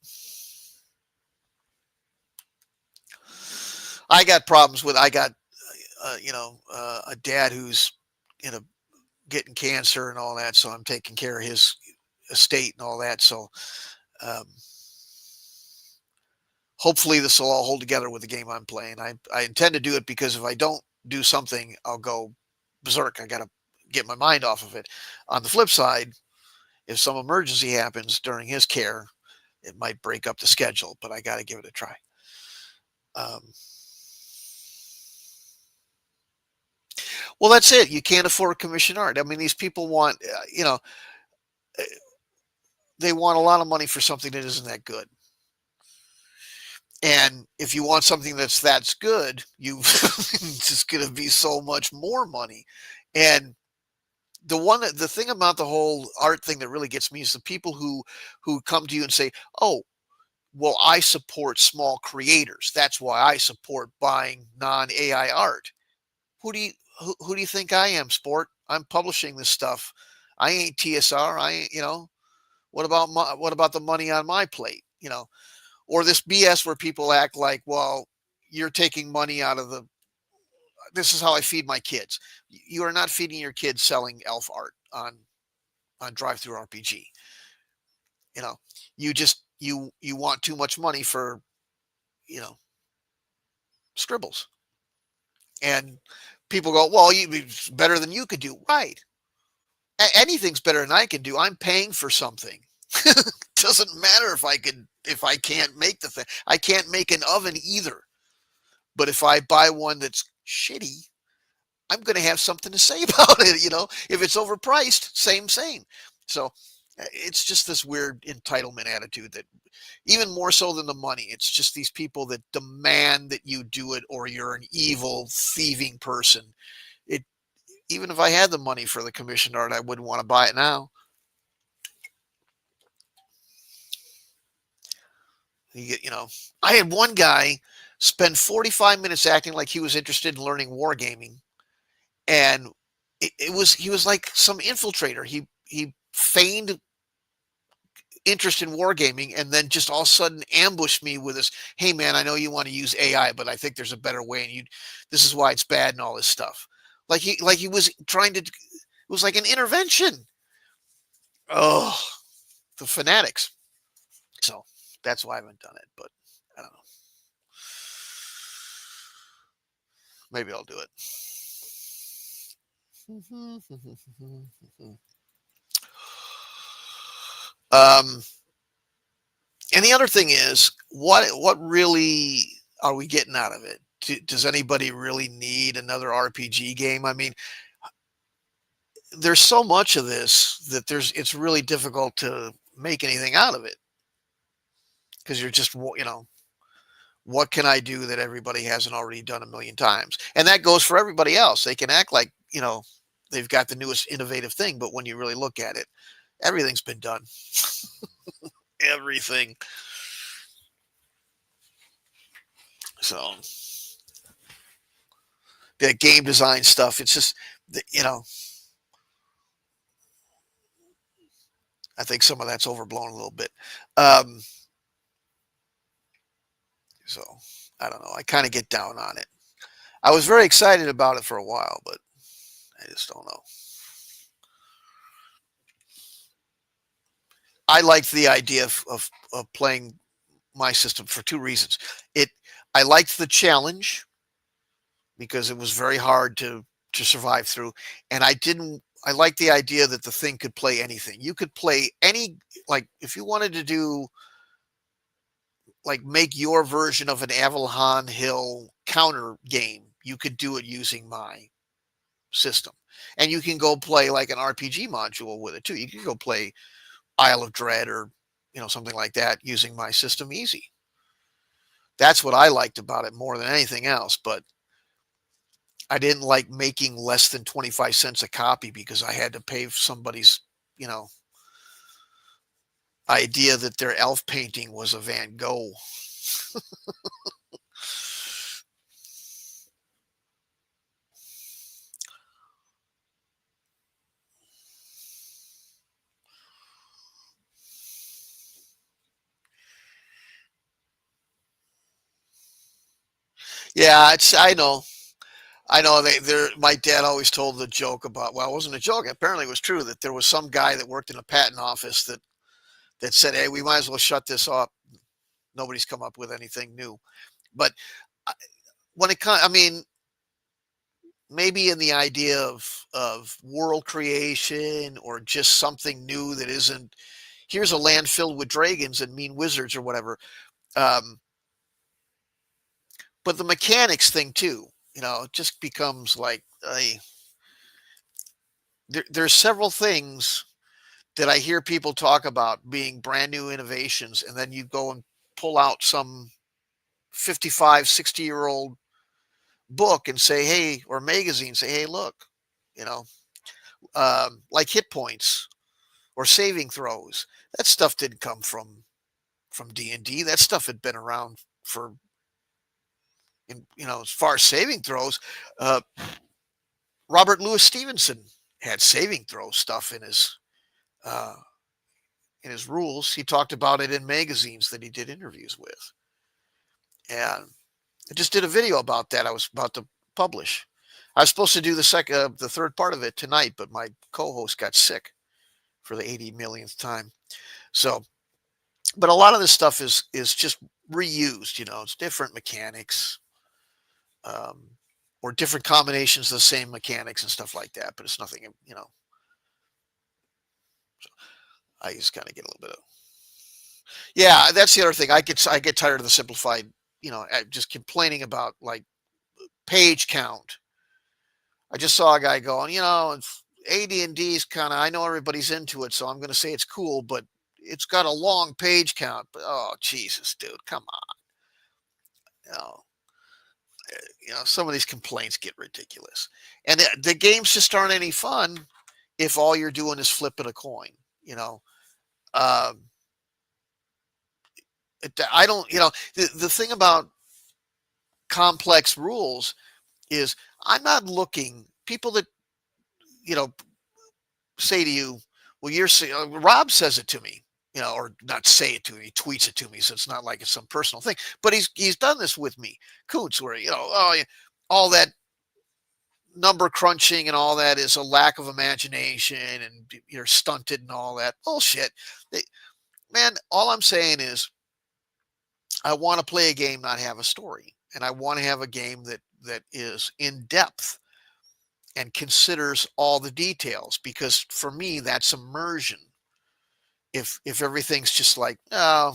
I got problems with. I got a dad who's in a getting cancer and all that, so I'm taking care of his estate and all that. So um, hopefully this will all hold together with the game I'm playing. I intend to do it because if I don't do something, I'll go berserk. I got to get my mind off of it. On the flip side, if some emergency happens during his care, it might break up the schedule, but I got to give it a try. Um, well, that's it. You can't afford commission art. I mean, these people want, they want a lot of money for something that isn't that good. And if you want something that's good, it's just going to be so much more money. And the thing about the whole art thing that really gets me is the people who come to you and say, "Oh, well, I support small creators. That's why I support buying non-AI art." Who do you who do you think I am, sport? I'm publishing this stuff. I ain't TSR. I ain't, what about the money on my plate? Or this BS where people act like, well, you're taking money out of this is how I feed my kids. You are not feeding your kids selling elf art on Drive Through RPG. You know, you want too much money for, you know, scribbles. And people go, well, it's better than you could do. Right. Anything's better than I can do. I'm paying for something. Doesn't matter if I can't make the thing. I can't make an oven either. But if I buy one that's shitty, I'm going to have something to say about it. If it's overpriced, same. So it's just this weird entitlement attitude that even more so than the money, it's just these people that demand that you do it or you're an evil thieving person. It, even if I had the money for the commissioned art, I wouldn't want to buy it now. I had one guy spend 45 minutes acting like he was interested in learning wargaming, and he was like some infiltrator. He feigned interest in wargaming and then just all of a sudden ambushed me with this, "Hey man, I know you want to use AI, but I think there's a better way, and this is why it's bad," and all this stuff. Like he was trying to, it was like an intervention. Oh, the fanatics. So that's why I haven't done it, but I don't know. Maybe I'll do it. um and the other thing is, what really are we getting out of it? Does anybody really need another RPG game? I mean, there's so much of this that it's really difficult to make anything out of it because you're just, what can I do that everybody hasn't already done a million times? And that goes for everybody else. They can act like, they've got the newest innovative thing, but when you really look at it, everything's been done. Everything. So the game design stuff, it's just, I think some of that's overblown a little bit. So I don't know. I kind of get down on it. I was very excited about it for a while, but I just don't know. I liked the idea of playing my system for two reasons. I liked the challenge because it was very hard to to survive through. And I like the idea that the thing could play anything. You could play any, like, if you wanted to do, like, make your version of an Avalon Hill counter game, you could do it using my system. And you can go play like an RPG module with it too. You can go play Isle of Dread or, something like that using my system easy. That's what I liked about it more than anything else. But I didn't like making less than 25 cents a copy because I had to pay somebody's, you know, idea that their elf painting was a Van Gogh. Yeah, I know they're my dad always told the joke about, well, it wasn't a joke. Apparently it was true that there was some guy that worked in a patent office that said, "Hey, we might as well shut this off. Nobody's come up with anything new." But I- when it comes, I mean, maybe in the idea of world creation or just something new that isn't, here's a land filled with dragons and mean wizards or whatever. Um, but the mechanics thing too, it just becomes like there's several things that I hear people talk about being brand new innovations, and then you go and pull out some 55, 60-year-old book and say, hey, or magazine, say, hey, look, you know, like hit points or saving throws. That stuff didn't come from D&D. That stuff had been around for, as far as saving throws. Uh, Robert Louis Stevenson had saving throw stuff uh, in his rules. He talked about it in magazines that he did interviews with, and I just did a video about that. I was about to publish. I was supposed to do the third part of it tonight, but my co-host got sick for the 80 millionth time. So, but a lot of this stuff is just reused. It's different mechanics, um, or different combinations of the same mechanics and stuff like that. But it's nothing. I just kind of get a little bit of, yeah. That's the other thing. I get tired of the simplified. Just complaining about like page count. I just saw a guy going, AD&D is kind of, I know everybody's into it, so I'm going to say it's cool, but it's got a long page count. But oh, Jesus, dude, come on. You know, some of these complaints get ridiculous. And the games just aren't any fun if all you're doing is flipping a coin, you know. Um, I don't, the thing about complex rules is I'm not looking, people that, you know, say to you, well, Rob says it to me, or not say it to me, he tweets it to me, so it's not like it's some personal thing. But he's done this with me, Coots, where oh, yeah, all that number crunching and all that is a lack of imagination and you're stunted and all that bullshit. Man, all I'm saying is I want to play a game, not have a story, and I want to have a game that is in depth and considers all the details, because for me that's immersion. If everything's just like, oh,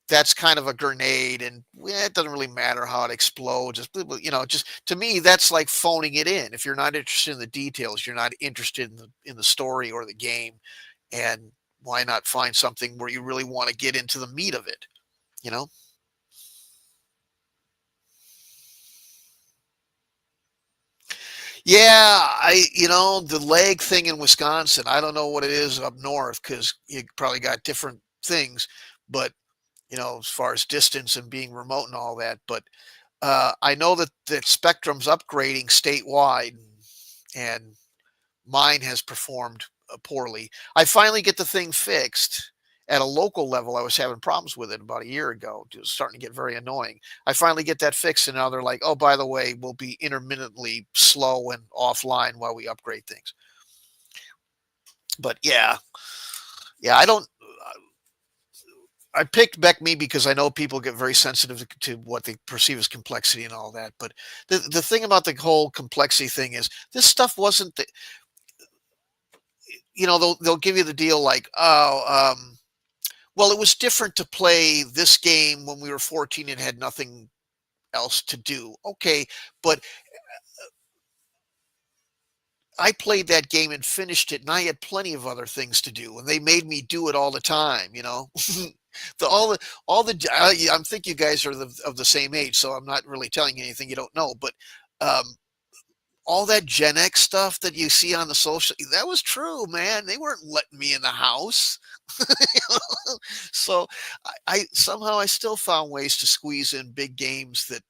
that's kind of a grenade and it doesn't really matter how it explodes, just to me that's like phoning it in. If you're not interested in the details, you're not interested in the story or the game. And why not find something where you really want to get into the meat of it, you know? Yeah, the leg thing in Wisconsin, I don't know what it is up north because you probably got different things, but as far as distance and being remote and all that. But I know that Spectrum's upgrading statewide, and mine has performed poorly. I finally get the thing fixed at a local level. I was having problems with it about a year ago. It was starting to get very annoying. I finally get that fixed, and now they're like, oh, by the way, we'll be intermittently slow and offline while we upgrade things. But yeah, I don't. I picked BECMI because I know people get very sensitive to what they perceive as complexity and all that. But the thing about the whole complexity thing is this stuff wasn't the, they'll give you the deal like, oh, well, it was different to play this game when we were 14 and had nothing else to do. Okay, but I played that game and finished it, and I had plenty of other things to do, and they made me do it all the time. the all the I think you guys are of the same age, so I'm not really telling you anything you don't know. But um, all that Gen X stuff that you see on the social, that was true, man. They weren't letting me in the house. So I somehow I still found ways to squeeze in big games that,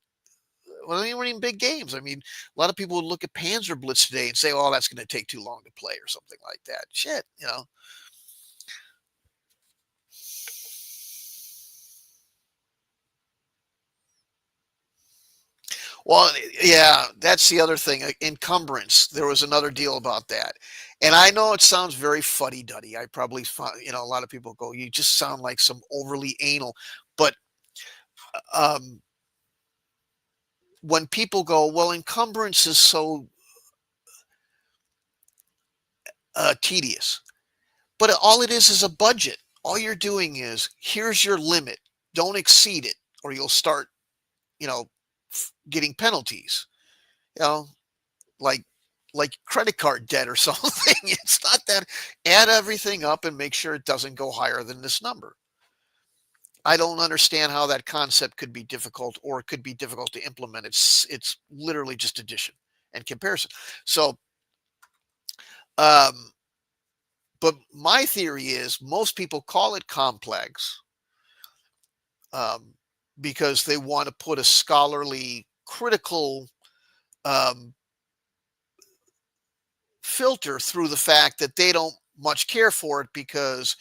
well, they weren't even big games. I mean, a lot of people would look at Panzer Blitz today and say, "Oh, that's going to take too long to play," or something like that. Shit. Well, yeah, that's the other thing. Encumbrance. There was another deal about that, and I know it sounds very fuddy-duddy. I probably, a lot of people go, "You just sound like some overly anal," but um, when people go, "Well, encumbrance is so tedious," but all it is a budget. All you're doing is, here's your limit. Don't exceed it, or you'll start, you know, getting penalties. You know, like credit card debt or something. It's not that. Add everything up and make sure it doesn't go higher than this number. I don't understand how that concept could be difficult, or it could be difficult to implement. It's literally just addition and comparison. So, um, but my theory is most people call it complex, um, because they want to put a scholarly, critical um, filter through the fact that they don't much care for it, because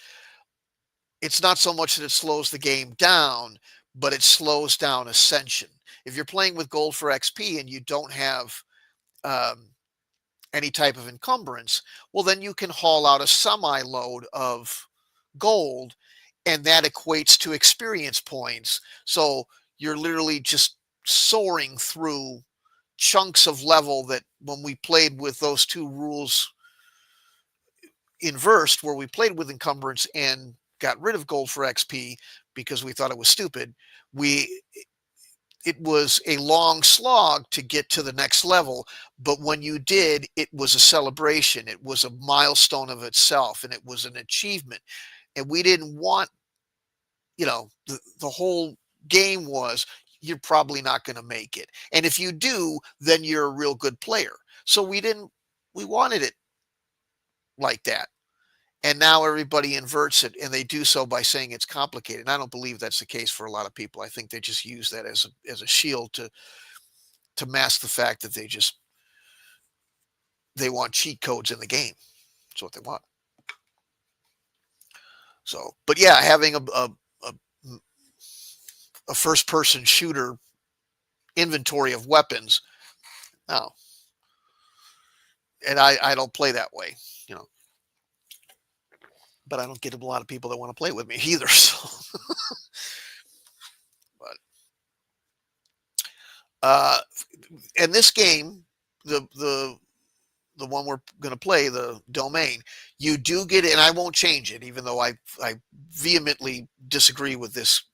it's not so much that it slows the game down, but it slows down ascension. If you're playing with gold for XP and you don't have um, any type of encumbrance, well, then you can haul out a semi load of gold, and that equates to experience points. So you're literally just soaring through chunks of level that, when we played with those two rules inversed, where we played with encumbrance and got rid of gold for XP because we thought it was stupid, we it was a long slog to get to the next level. But when you did, it was a celebration. It was a milestone of itself, and it was an achievement. And we didn't want, the whole game was, you're probably not going to make it. And if you do, then you're a real good player. So we wanted it like that. And now everybody inverts it, and they do so by saying it's complicated. And I don't believe that's the case for a lot of people. I think they just use that as a shield to mask the fact that they want cheat codes in the game. That's what they want. So, but yeah, having a first person shooter inventory of weapons. No, and I don't play that way, you know. But I don't get a lot of people that want to play with me either. So, but uh, and this game, the one we're going to play, the domain, you do get it, and I won't change it, even though I vehemently disagree with this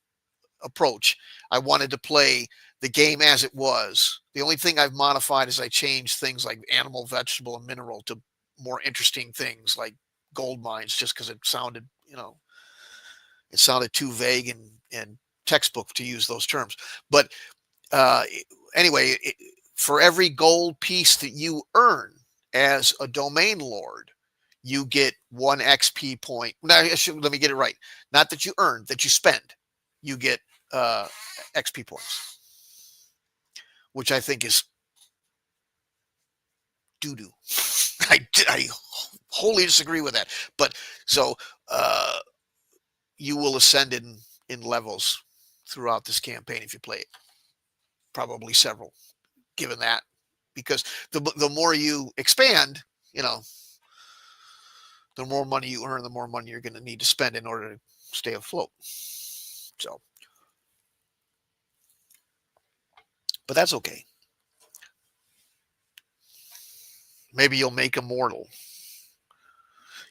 approach. I wanted to play the game as it was. The only thing I've modified is I changed things like animal, vegetable, and mineral to more interesting things like gold mines, just because it sounded too vague and textbook to use those terms. But uh, anyway, for every gold piece that you earn as a domain lord, you get 1 XP point. Now, let me get it right. Not that you earn, that you spend. You get XP points, which I think is doo doo. I wholly disagree with that. But so you will ascend in levels throughout this campaign if you play it. Probably several, given that, because the more you expand, you know, the more money you earn, the more money you're going to need to spend in order to stay afloat. So, but that's okay. Maybe you'll make immortal.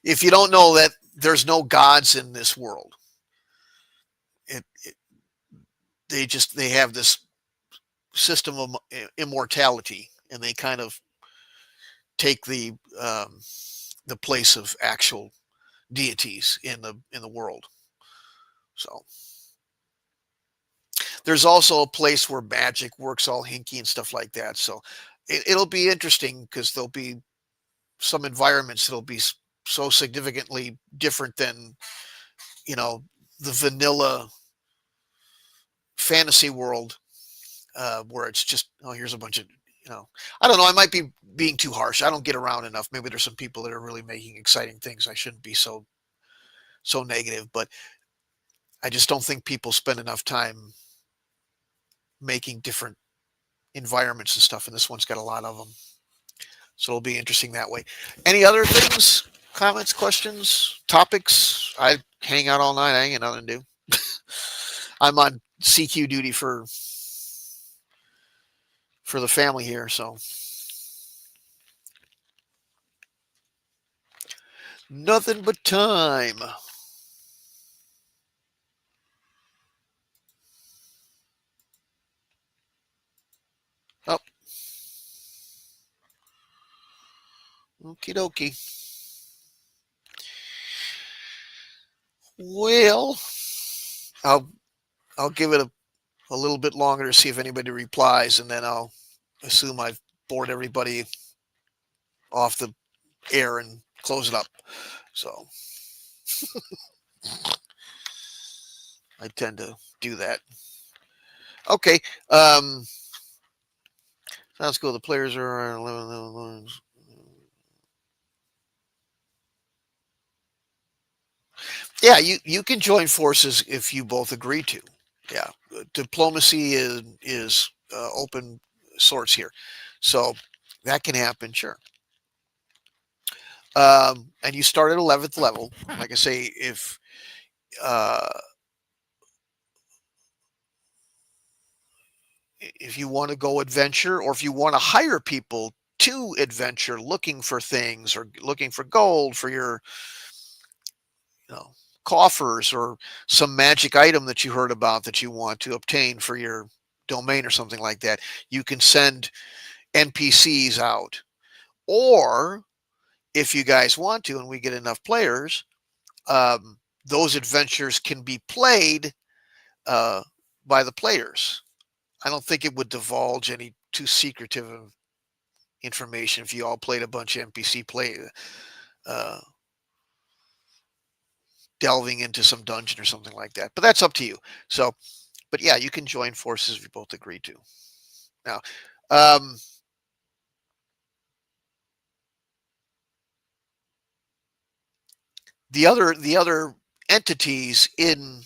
If you don't know that there's no gods in this world, it they have this system of immortality, and they kind of take the place of actual deities in the world. So there's also a place where magic works all hinky and stuff like that. So it'll be interesting because there'll be some environments that'll be so significantly different than you know the vanilla fantasy world where it's just, oh, here's a bunch of, I don't know, I might be being too harsh. I don't get around enough. Maybe there's some people that are really making exciting things. I shouldn't be so negative, but I just don't think people spend enough time making different environments and stuff, and this one's got a lot of them. So it'll be interesting that way. Any other things, comments, questions, topics? I hang out all night. I ain't got nothing to do. I'm on CQ duty for the family here, so nothing but time. Oh, okie dokie. Well, I'll give it a little bit longer to see if anybody replies, and then I'll assume I've bored everybody off the air and close it up. So I tend to do that. Okay. Sounds cool. The players are 11. Yeah, you can join forces if you both agree to. Yeah, diplomacy is open source here, so that can happen. Sure. And you start at 11th level. Like I say, uh, if you want to go adventure, or if you want to hire people to adventure, looking for things or looking for gold for your, you know, coffers, or some magic item that you heard about that you want to obtain for your domain or something like that, you can send NPCs out. Or if you guys want to, and we get enough players, those adventures can be played by the players. I don't think it would divulge any too secretive information if you all played a bunch of NPC play, uh, delving into some dungeon or something like that. But that's up to you. So, but yeah, you can join forces if you both agree to. Now, um, the other entities in,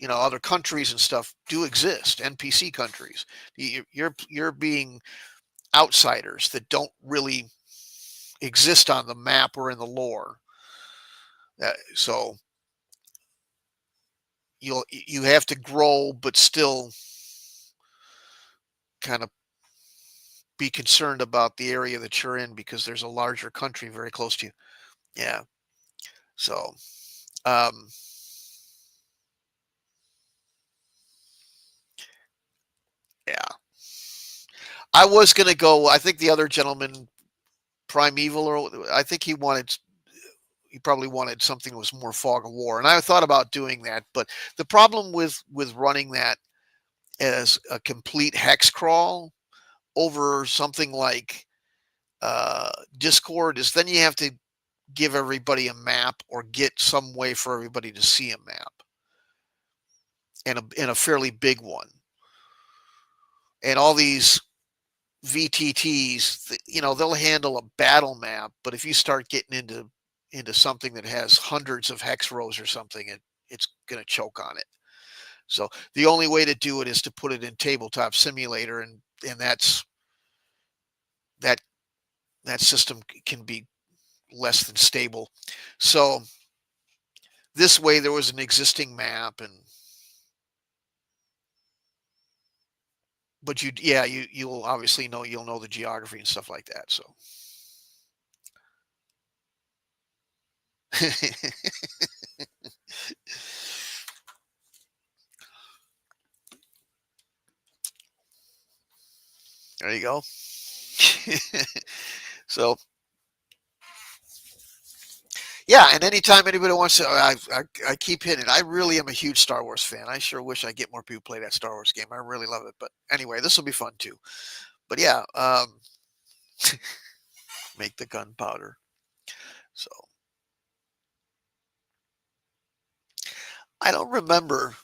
other countries and stuff do exist. NPC countries. You're being outsiders that don't really exist on the map or in the lore. So you have to grow, but still kind of be concerned about the area that you're in, because there's a larger country very close to you. Yeah. So, um, yeah. I was gonna go. I think the other gentleman, Primeval, or I think he probably wanted something that was more fog of war, and I thought about doing that. But the problem with running that as a complete hex crawl over something like Discord is then you have to give everybody a map, or get some way for everybody to see a map, and a fairly big one. And all these VTTs, they'll handle a battle map, but if you start getting into something that has hundreds of hex rows or something, it's going to choke on it. So the only way to do it is to put it in Tabletop Simulator, and that that system can be less than stable. So this way, there was an existing map, and but yeah, you'll obviously you'll know the geography and stuff like that. So there you go. So yeah, and anytime anybody wants to, I keep hitting. I really am a huge Star Wars fan. I sure wish I get more people play that Star Wars game. I really love it. But anyway, this will be fun too. But yeah, make the gunpowder. So I don't remember.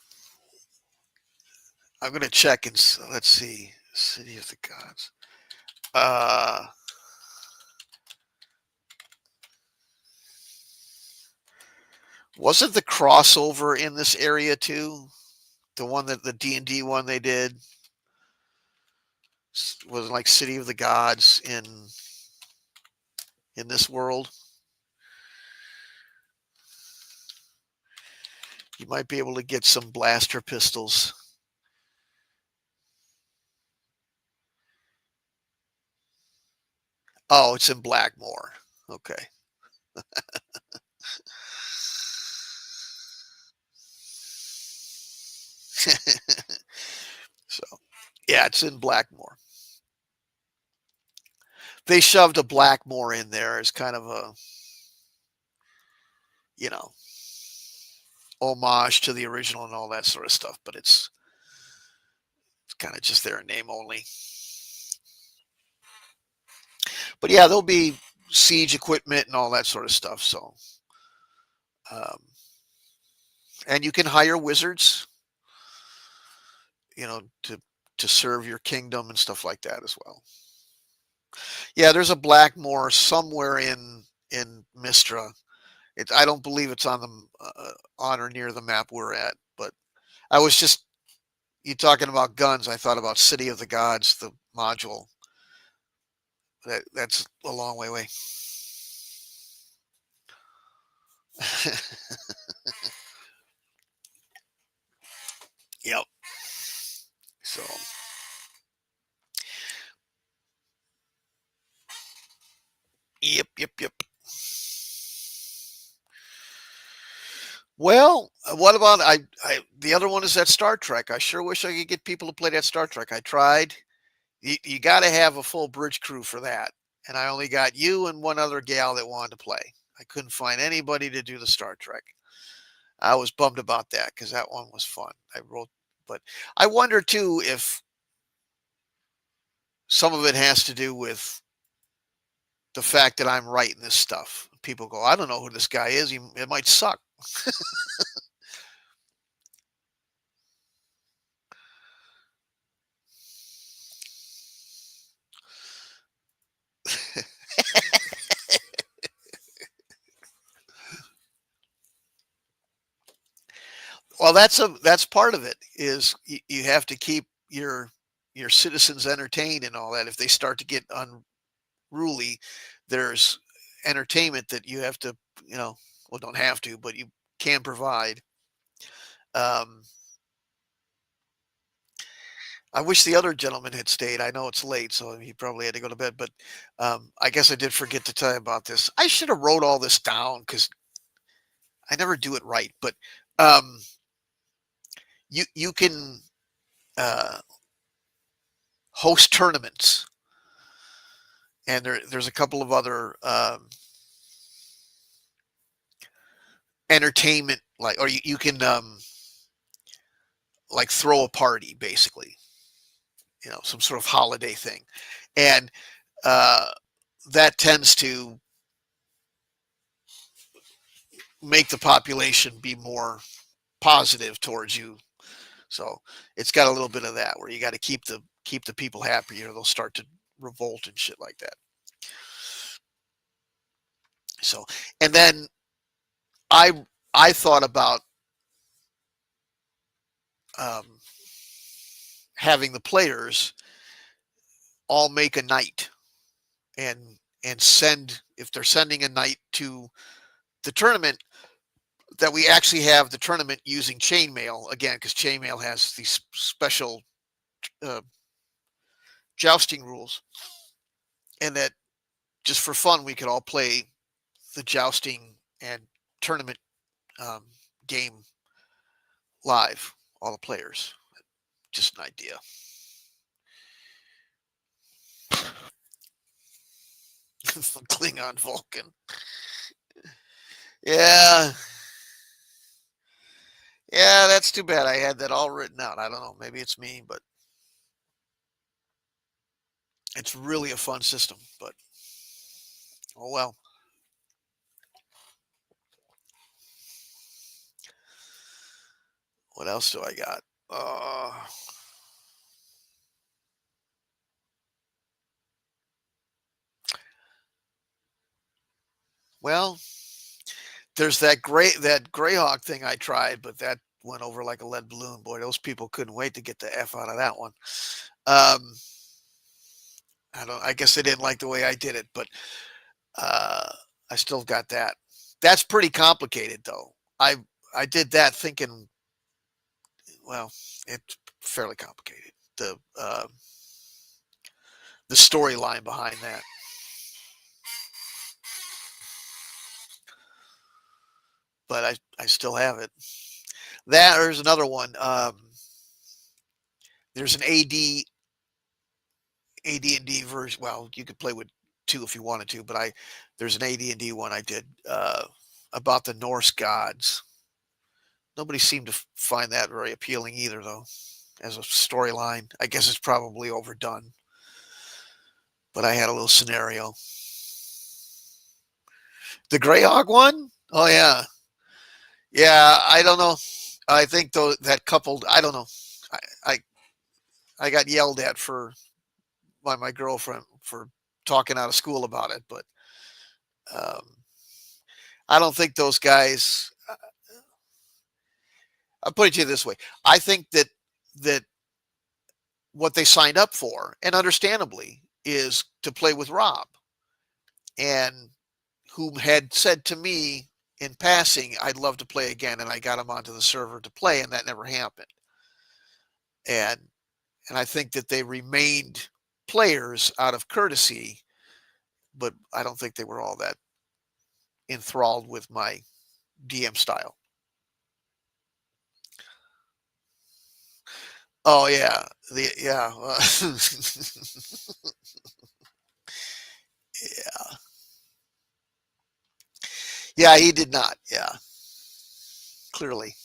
I'm gonna check and let's see. City of the Gods. Uh, wasn't the crossover in this area too? The one that the D&D one they did was like City of the Gods in this world. You might be able to get some blaster pistols. Oh, it's in Blackmore. Okay. So, yeah, it's in Blackmore. They shoved a Blackmore in there as kind of a, you know, homage to the original and all that sort of stuff, but it's kind of just their name only. But yeah, there'll be siege equipment and all that sort of stuff. So, um, and you can hire wizards, to serve your kingdom and stuff like that as well. Yeah, there's a Blackmore somewhere in Mystara. I don't believe it's on the on or near the map we're at, but I was just you talking about guns. I thought about City of the Gods, the module. That's a long way away. Yep. So yep. Well, what about the other one is that Star Trek. I sure wish I could get people to play that Star Trek. I tried. You got to have a full bridge crew for that, and I only got you and one other gal that wanted to play. I couldn't find anybody to do the Star Trek. I was bummed about that because that one was fun. But I wonder too if some of it has to do with the fact that I'm writing this stuff. People go, I don't know who this guy is. It might suck. Well, that's part of it. Is you have to keep your citizens entertained and all that. If they start to get unruly, there's entertainment that you have to, well, don't have to, but you can provide. Um, I wish the other gentleman had stayed. I know it's late, so he probably had to go to bed. But I guess I did forget to tell you about this. I should have wrote all this down because I never do it right. But um, you can uh, host tournaments, and there's a couple of other entertainment or you can like throw a party basically, some sort of holiday thing, and uh, that tends to make the population be more positive towards you. So it's got a little bit of that where you got to keep the people happy, or they'll start to revolt and shit like that. So, and then I thought about um, having the players all make a knight and send, if they're sending a knight to the tournament, that we actually have the tournament using chainmail again, because chainmail has these special uh, jousting rules, and that just for fun we could all play the jousting and tournament um, game live, all the players. Just an idea. Klingon Vulcan. Yeah. Yeah, that's too bad. I had that all written out. I don't know. Maybe it's me, but it's really a fun system. But oh well. What else do I got? Well, there's that Greyhawk thing I tried, but that went over like a lead balloon. Boy, those people couldn't wait to get the F out of that one. Um, I guess they didn't like the way I did it, but I still got that. That's pretty complicated, though. I did that thinking, well, it's fairly complicated. The storyline behind that. But I still have it. There's another one. There's an AD&D version. Well, you could play with two if you wanted to, but there's an AD&D one I did about the Norse gods. Nobody seemed to find that very appealing either, though, as a storyline. I guess it's probably overdone. But I had a little scenario. The Greyhawk one? Oh yeah, yeah. I don't know. I think though that coupled. I don't know. I I got yelled at by my girlfriend for talking out of school about it, but um, I don't think those guys. I'll put it to you this way: I think that what they signed up for, and understandably, is to play with Rob, and who had said to me in passing, "I'd love to play again," and I got him onto the server to play, and that never happened. And I think that they remained players out of courtesy, but I don't think they were all that enthralled with my DM style. Oh yeah, yeah, yeah, yeah. He did not. Yeah, clearly.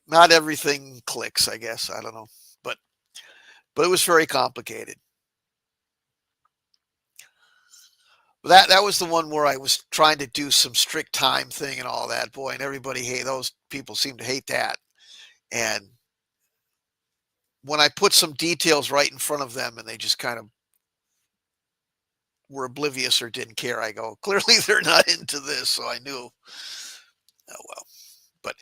Not everything clicks, I guess. I don't know, but it was very complicated. That was the one where I was trying to do some strict time thing and all that. Boy, and everybody, hey, those people seem to hate that. And when I put some details right in front of them, and they just kind of were oblivious or didn't care, I go, clearly they're not into this. So I knew. Oh well, but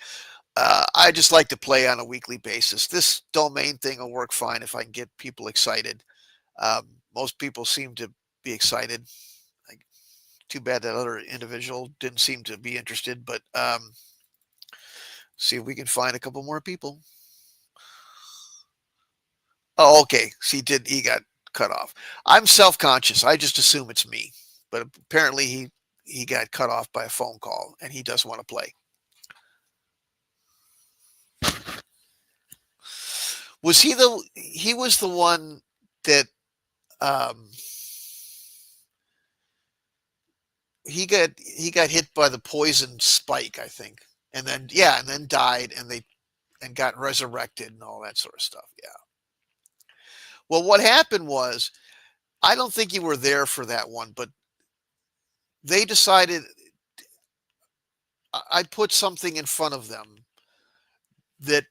I just like to play on a weekly basis. This domain thing will work fine if I can get people excited. Most people seem to be excited. Like, too bad that other individual didn't seem to be interested, but see if we can find a couple more people. Oh, okay. See, he got cut off. I'm self-conscious. I just assume it's me, but apparently he got cut off by a phone call, and he does want to play. Was he the? He was the one that um, he got hit by the poison spike, I think, and then yeah, and then died, and got resurrected and all that sort of stuff. Yeah. Well, what happened was, I don't think you were there for that one, but they decided I put something in front of them that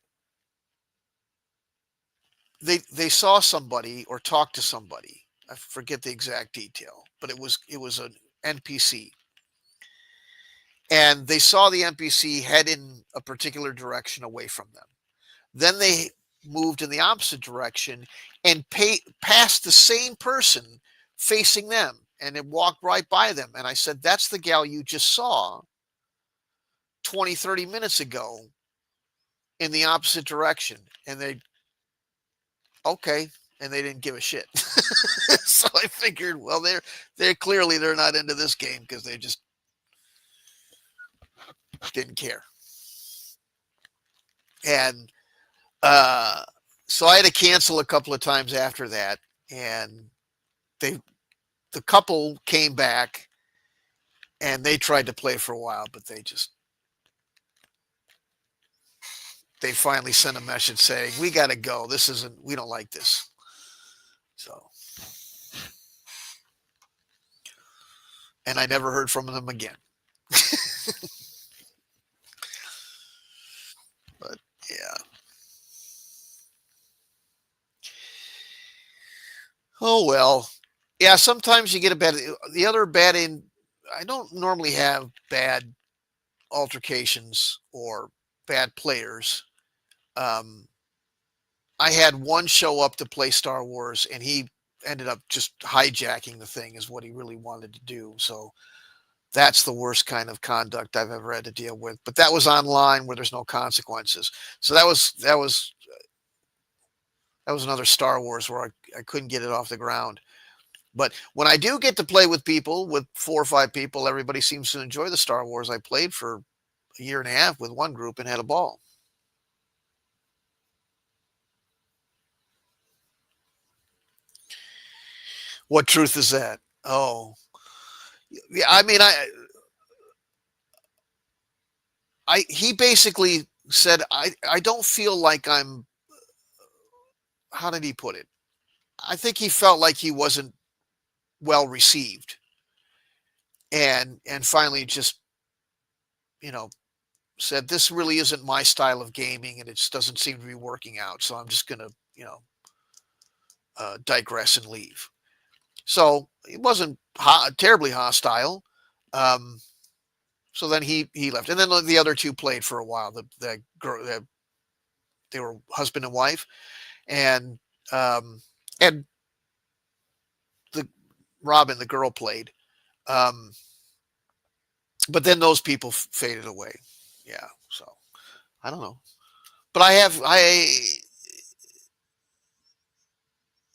they saw somebody or talked to somebody. I forget the exact detail, but it was an NPC, and they saw the NPC head in a particular direction away from them. Then they moved in the opposite direction and passed the same person facing them, and it walked right by them. And I said, "That's the gal you just saw 20, 30 minutes ago in the opposite direction, and okay, and they didn't give a shit. So I figured, well, they're clearly they're not into this game because they just didn't care. And so I had to cancel a couple of times after that, and they the couple came back and they tried to play for a while, but they finally sent a message saying, we got to go. We don't like this. So, and I never heard from them again. But yeah. Oh, well. Yeah, sometimes you get the other bad I don't normally have bad altercations or bad players. I had one show up to play Star Wars, and he ended up just hijacking the thing is what he really wanted to do. So that's the worst kind of conduct I've ever had to deal with. But that was online where there's no consequences. So that was another Star Wars where I couldn't get it off the ground. But when I do get to play with people, with 4 or 5 people, everybody seems to enjoy the Star Wars. I played for a year and a half with one group and had a ball. What truth is that? Oh, yeah. I mean, he basically said, I don't feel like I'm, how did he put it? I think he felt like he wasn't well received, and finally just, you know, said, this really isn't my style of gaming and it just doesn't seem to be working out. So I'm just going to, digress and leave. So it wasn't terribly hostile. Um, so then he left, and then the other two played for a while. The girl, they were husband and wife, and um, and the Robin, the girl, played. Um, but then those people faded away. Yeah. So I don't know, but I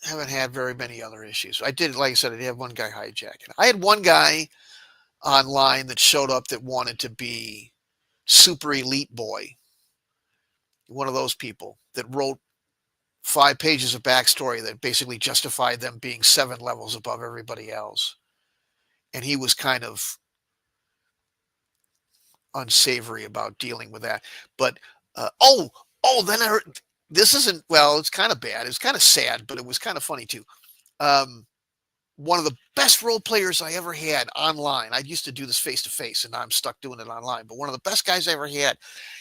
haven't had very many other issues. I did, like I said, I did have one guy hijacking. I had one guy online that showed up that wanted to be super elite boy, one of those people that wrote 5 pages of backstory that basically justified them being 7 levels above everybody else. And he was kind of unsavory about dealing with that. But then I heard, this isn't, well, it's kind of bad. It's kind of sad, but it was kind of funny too. One of the best role players I ever had online. I used to do this face to face, and now I'm stuck doing it online. But one of the best guys I ever had,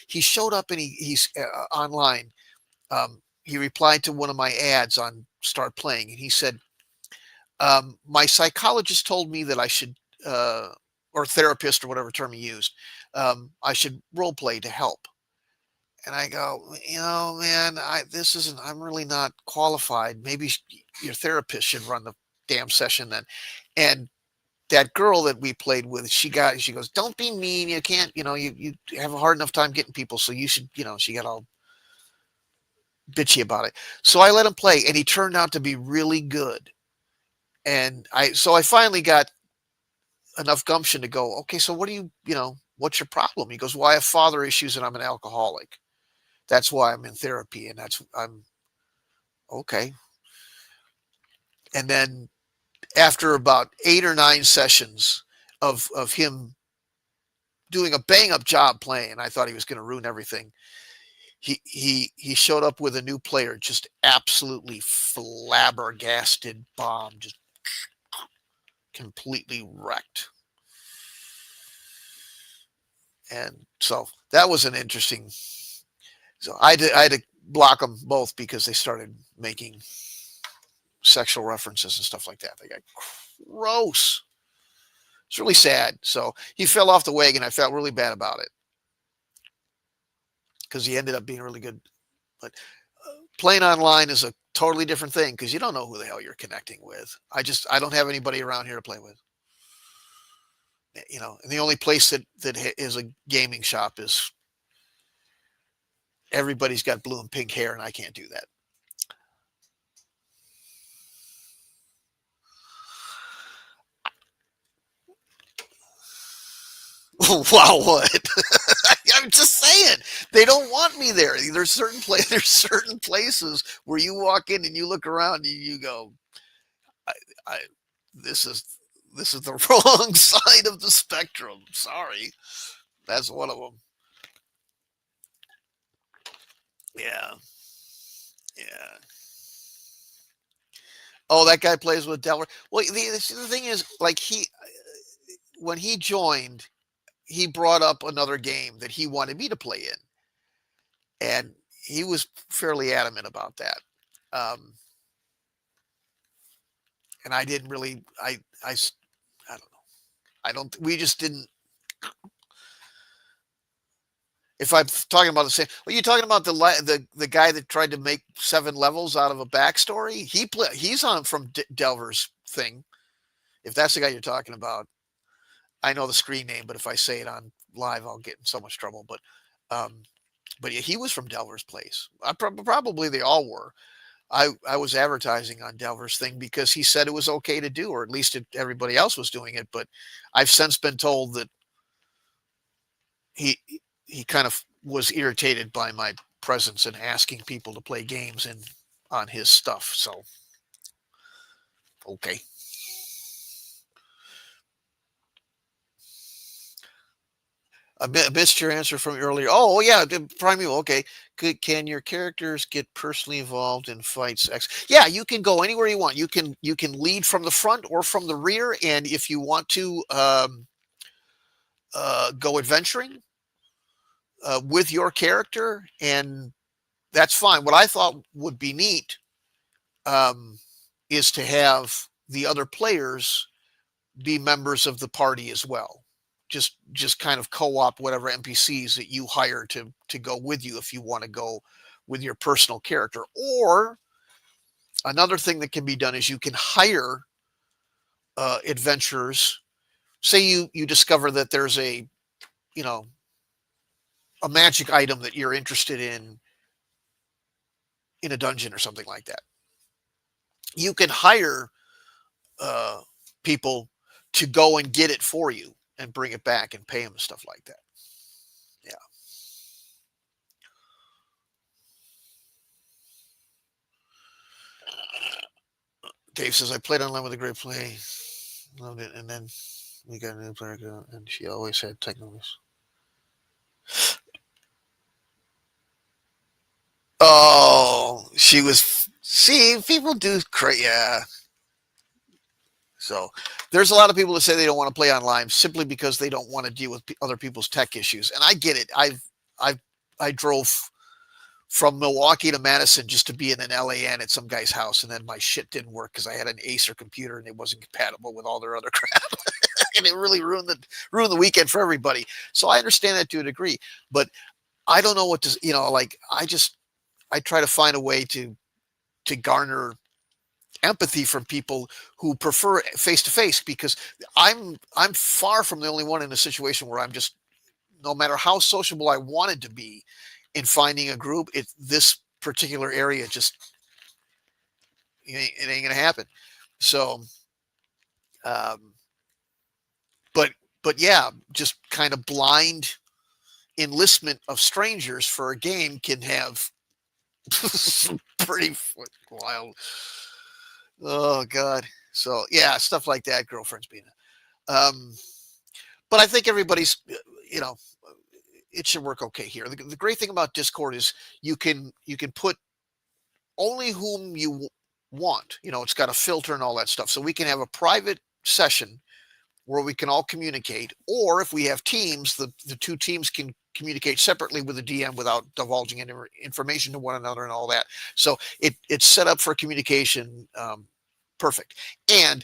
he showed up and he's online. He replied to one of my ads on Start Playing, and he said, "My psychologist told me that I should, or therapist, or whatever term he used, I should role play to help." And I go, man, I'm really not qualified. Maybe your therapist should run the damn session then. And that girl that we played with, she goes, don't be mean. You can't, you have a hard enough time getting people. So you should, she got all bitchy about it. So I let him play, and he turned out to be really good. And so I finally got enough gumption to go, okay, so what's your problem? He goes, well, I have father issues and I'm an alcoholic. That's why I'm in therapy. And I'm okay. And then after about 8 or 9 sessions of him doing a bang up job playing, I thought he was going to ruin everything. He showed up with a new player, just absolutely flabbergasted bomb, just completely wrecked. And so that was an interesting. So I had to block them both because they started making sexual references and stuff like that. They got gross. It's really sad. So he fell off the wagon. I felt really bad about it because he ended up being really good. But playing online is a totally different thing because you don't know who the hell you're connecting with. I don't have anybody around here to play with. And the only place that is a gaming shop is everybody's got blue and pink hair, and I can't do that. Wow, what? I'm just saying they don't want me there. There's certain places where you walk in and you look around and you go, I this is this is the wrong side of the spectrum. Sorry, that's one of them. Yeah, yeah. Oh, that guy plays with Delaware. Well, the thing is, like when he joined, he brought up another game that he wanted me to play in, and he was fairly adamant about that. Um, and I didn't really, I don't know. I don't. We just didn't. If I'm talking about the same, well, you're talking about the guy that tried to make 7 levels out of a backstory. He's on from Delver's thing. If that's the guy you're talking about, I know the screen name, but if I say it on live, I'll get in so much trouble. Um, but yeah, he was from Delver's place. Probably they all were. I was advertising on Delver's thing because he said it was okay to do, or at least everybody else was doing it. But I've since been told that he he kind of was irritated by my presence and asking people to play games in on his stuff. So okay. I missed your answer from earlier. Oh yeah, Primeval. Okay, can your characters get personally involved in fights? Yeah, you can go anywhere you want. You can lead from the front or from the rear, and if you want to go adventuring with your character, and that's fine. What I thought would be neat um, is to have the other players be members of the party as well. Just kind of co-op whatever NPCs that you hire to go with you if you want to go with your personal character. Or another thing that can be done is you can hire adventurers. Say you discover that there's you know a magic item that you're interested in a dungeon or something like that. You can hire uh, people to go and get it for you and bring it back and pay them and stuff like that. Yeah. Dave says I played online with a great play, loved it, and then we got a new player girl, and she always had technical. Oh, she was. See, people do crazy. Yeah. So there's a lot of people that say they don't want to play online simply because they don't want to deal with other people's tech issues, and I get it. I drove from Milwaukee to Madison just to be in an LAN at some guy's house, and then my shit didn't work because I had an Acer computer and it wasn't compatible with all their other crap, and it really ruined the weekend for everybody. So I understand that to a degree, but I don't know what to like. I try to find a way to garner empathy from people who prefer face to face because I'm far from the only one in a situation where I'm just no matter how sociable I wanted to be in finding a group, this particular area just it ain't gonna happen. So, um, but yeah, just kind of blind enlistment of strangers for a game can have some pretty wild. Oh God. So yeah, stuff like that. Girlfriends being. Um, but I think everybody's you know it should work okay here. The great thing about Discord is you can put only whom you want. It's got a filter and all that stuff. So we can have a private session where we can all communicate. Or if we have teams, the two teams can communicate separately with the DM without divulging any information to one another and all that. So it's set up for communication. Perfect. And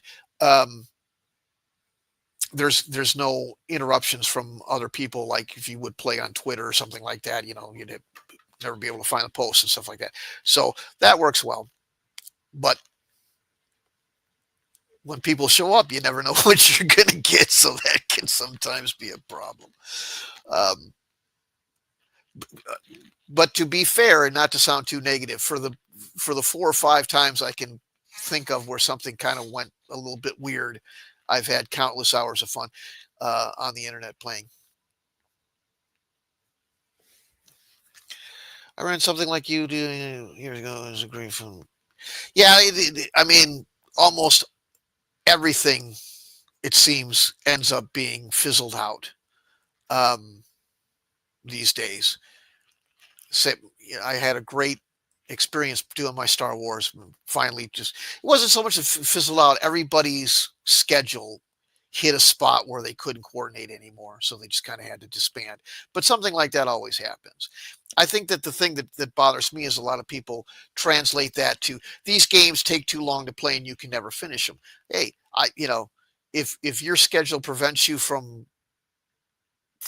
there's no interruptions from other people like if you would play on Twitter or something like that. You'd never be able to find a post and stuff like that. So that works well. But when people show up, you never know what you're going to get. So that can sometimes be a problem. Um, But to be fair and not to sound too negative, for the 4 or 5 times I can think of where something kind of went a little bit weird, I've had countless hours of fun on the internet playing. I ran something like you do years ago. It was a great fun. Yeah, I mean, almost everything, it seems, ends up being fizzled out um, these days. So, I had a great experience doing my Star Wars. Finally, just it wasn't so much that fizzled out. Everybody's schedule hit a spot where they couldn't coordinate anymore, so they just kind of had to disband. But something like that always happens. I think that the thing that bothers me is a lot of people translate that to these games take too long to play and you can never finish them. Hey, if your schedule prevents you from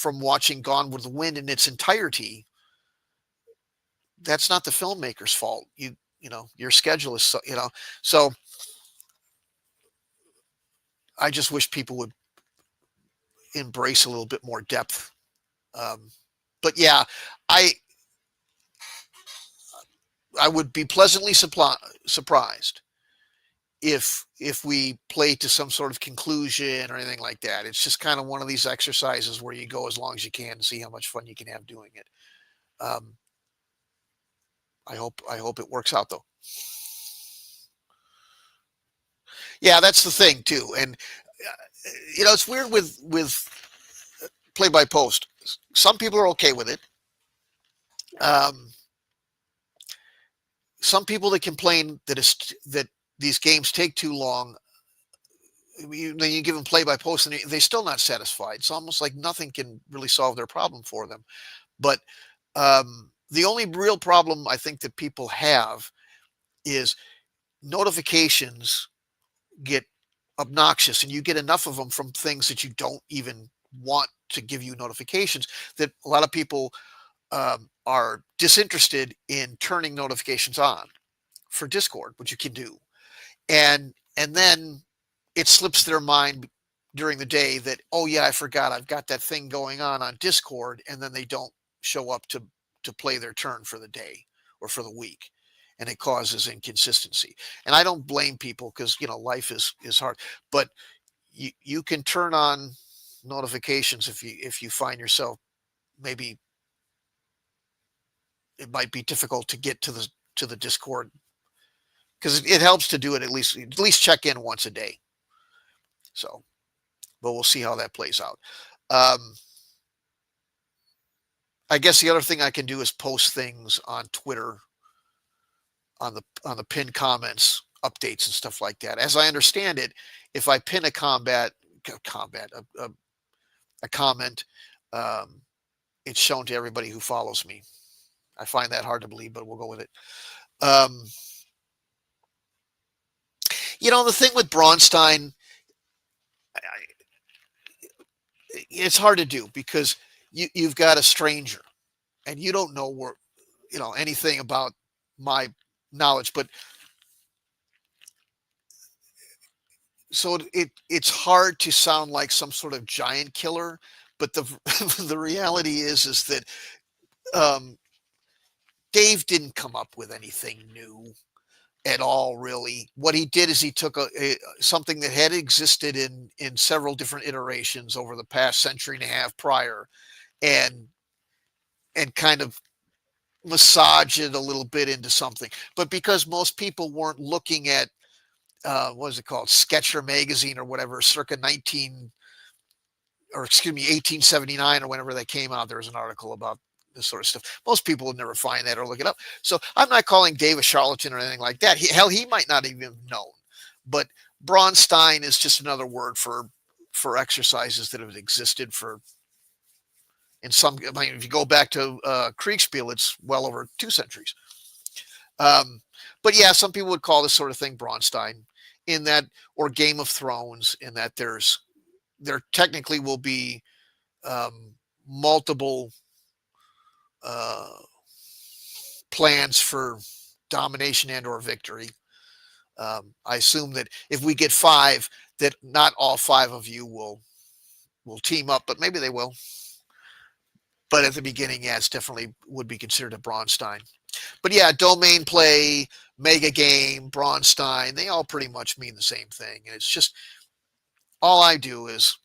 watching Gone with the Wind in its entirety, that's not the filmmaker's fault. Your schedule is so I just wish people would embrace a little bit more depth. Um, but yeah, I I would be pleasantly surprised if we play to some sort of conclusion or anything like that. It's just kind of one of these exercises where you go as long as you can and see how much fun you can have doing it. Um, I hope it works out though. Yeah, that's the thing too, and it's weird with play by post. Some people are okay with it. Um, some people that complain that these games take too long. You give them play by post, and they're still not satisfied. It's almost like nothing can really solve their problem for them. But the only real problem I think that people have is notifications get obnoxious, and you get enough of them from things that you don't even want to give you notifications, that a lot of people are disinterested in turning notifications on for Discord, which you can do, and then it slips their mind during the day that, oh yeah, I forgot I've got that thing going on Discord, and then they don't show up to play their turn for the day or for the week, and it causes inconsistency. And I don't blame people, because life is hard, but you can turn on notifications if you find yourself, maybe it might be difficult to get to the Discord, because it helps to do it, at least check in once a day. So, but we'll see how that plays out. Um, I guess the other thing I can do is post things on Twitter on the pinned comments, updates and stuff like that. As I understand it, if I pin a a comment, um, it's shown to everybody who follows me. I find that hard to believe, but we'll go with it. Um, the thing with Braunstein, it's hard to do because you've got a stranger and you don't know anything about my knowledge, but so it's hard to sound like some sort of giant killer. But the the reality is that um, Dave didn't come up with anything new at all, really. What he did is he took something that had existed in several different iterations over the past century and a half prior, and kind of massage it a little bit into something. But because most people weren't looking at what is it called, Sketcher magazine or whatever, circa 1879 or whenever they came out, there was an article about this sort of stuff. Most people would never find that or look it up. So I'm not calling Dave a charlatan or anything like that. He might not even have known. But Braunstein is just another word for exercises that have existed for I mean, if you go back to Kriegspiel, it's well over 2 centuries. Um, but yeah, some people would call this sort of thing Braunstein, in that, or Game of Thrones, in that there technically will be multiple uh, plans for domination and or victory. I assume that if we get 5, that not all 5 of you will team up, but maybe they will. But at the beginning, yeah, it's definitely would be considered a Braunstein. But yeah, domain play, mega game, Braunstein, they all pretty much mean the same thing. And it's just all I do is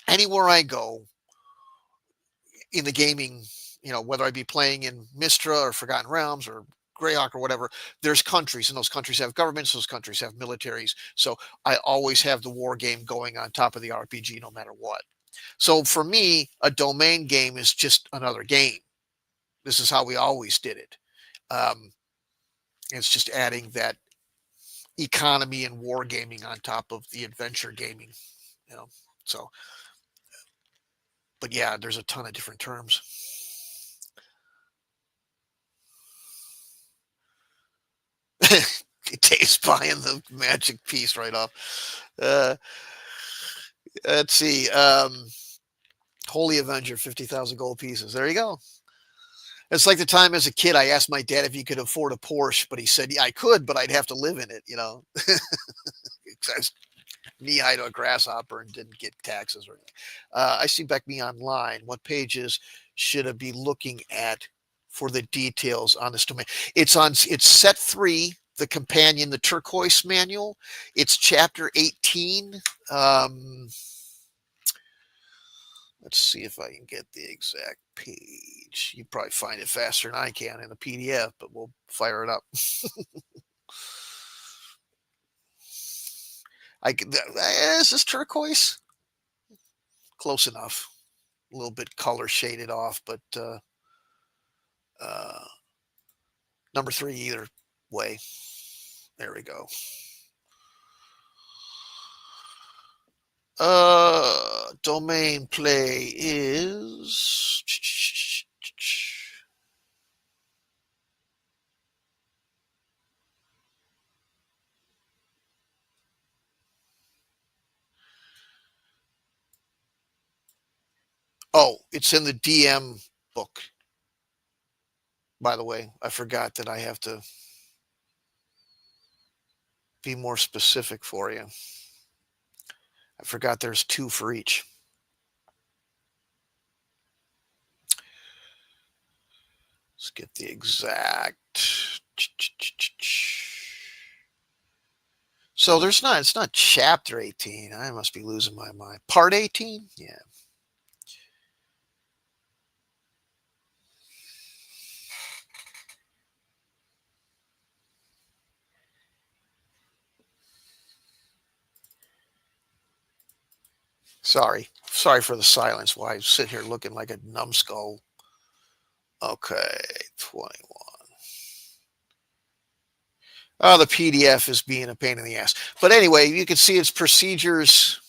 anywhere I go in the gaming, whether I be playing in Mystara or Forgotten Realms or Greyhawk or whatever, there's countries, and those countries have governments, those countries have militaries. So I always have the war game going on top of the RPG no matter what. So for me, a domain game is just another game. This is how we always did it. Um, it's just adding that economy and war gaming on top of the adventure gaming, you know. So, but yeah, there's a ton of different terms. Dave's buying the magic piece right off. Uh, let's see. Holy Avenger, 50,000 gold pieces. There you go. It's like the time as a kid, I asked my dad if he could afford a Porsche, but he said, yeah, I could, but I'd have to live in it, I was knee-high to a grasshopper and didn't get taxes or anything. I see BECMI online. What pages should I be looking at for the details on this domain? It's set 3, the companion, the turquoise manual. It's chapter 18. Let's see if I can get the exact page. You probably find it faster than I can in a PDF, but we'll fire it up. Is this turquoise? Close enough. A little bit color shaded off, but number 3 either way. There we go. Domain play is it's in the DM book. By the way, I forgot that I have to be more specific for you. I forgot there's 2 for each. Let's get the exact. So it's not chapter 18. I must be losing my mind. Part 18? Yeah. Sorry for the silence while I sit here looking like a numbskull. Okay, 21. Oh, the PDF is being a pain in the ass. But anyway, you can see its procedures.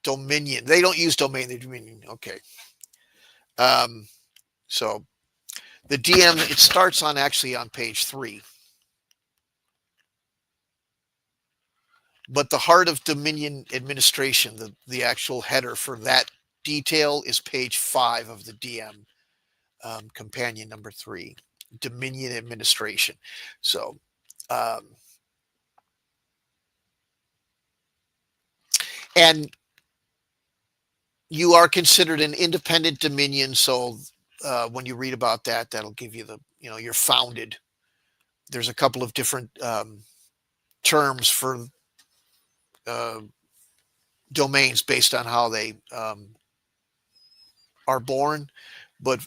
Dominion. They don't use domain, they Dominion. Okay. So the DM, it starts on page 3. But the heart of Dominion administration, the actual header for that detail is page 5 of the DM companion number 3, Dominion administration. So, and you are considered an independent Dominion. So when you read about that, that'll give you you're founded. There's a couple of different terms for domains based on how they are born, but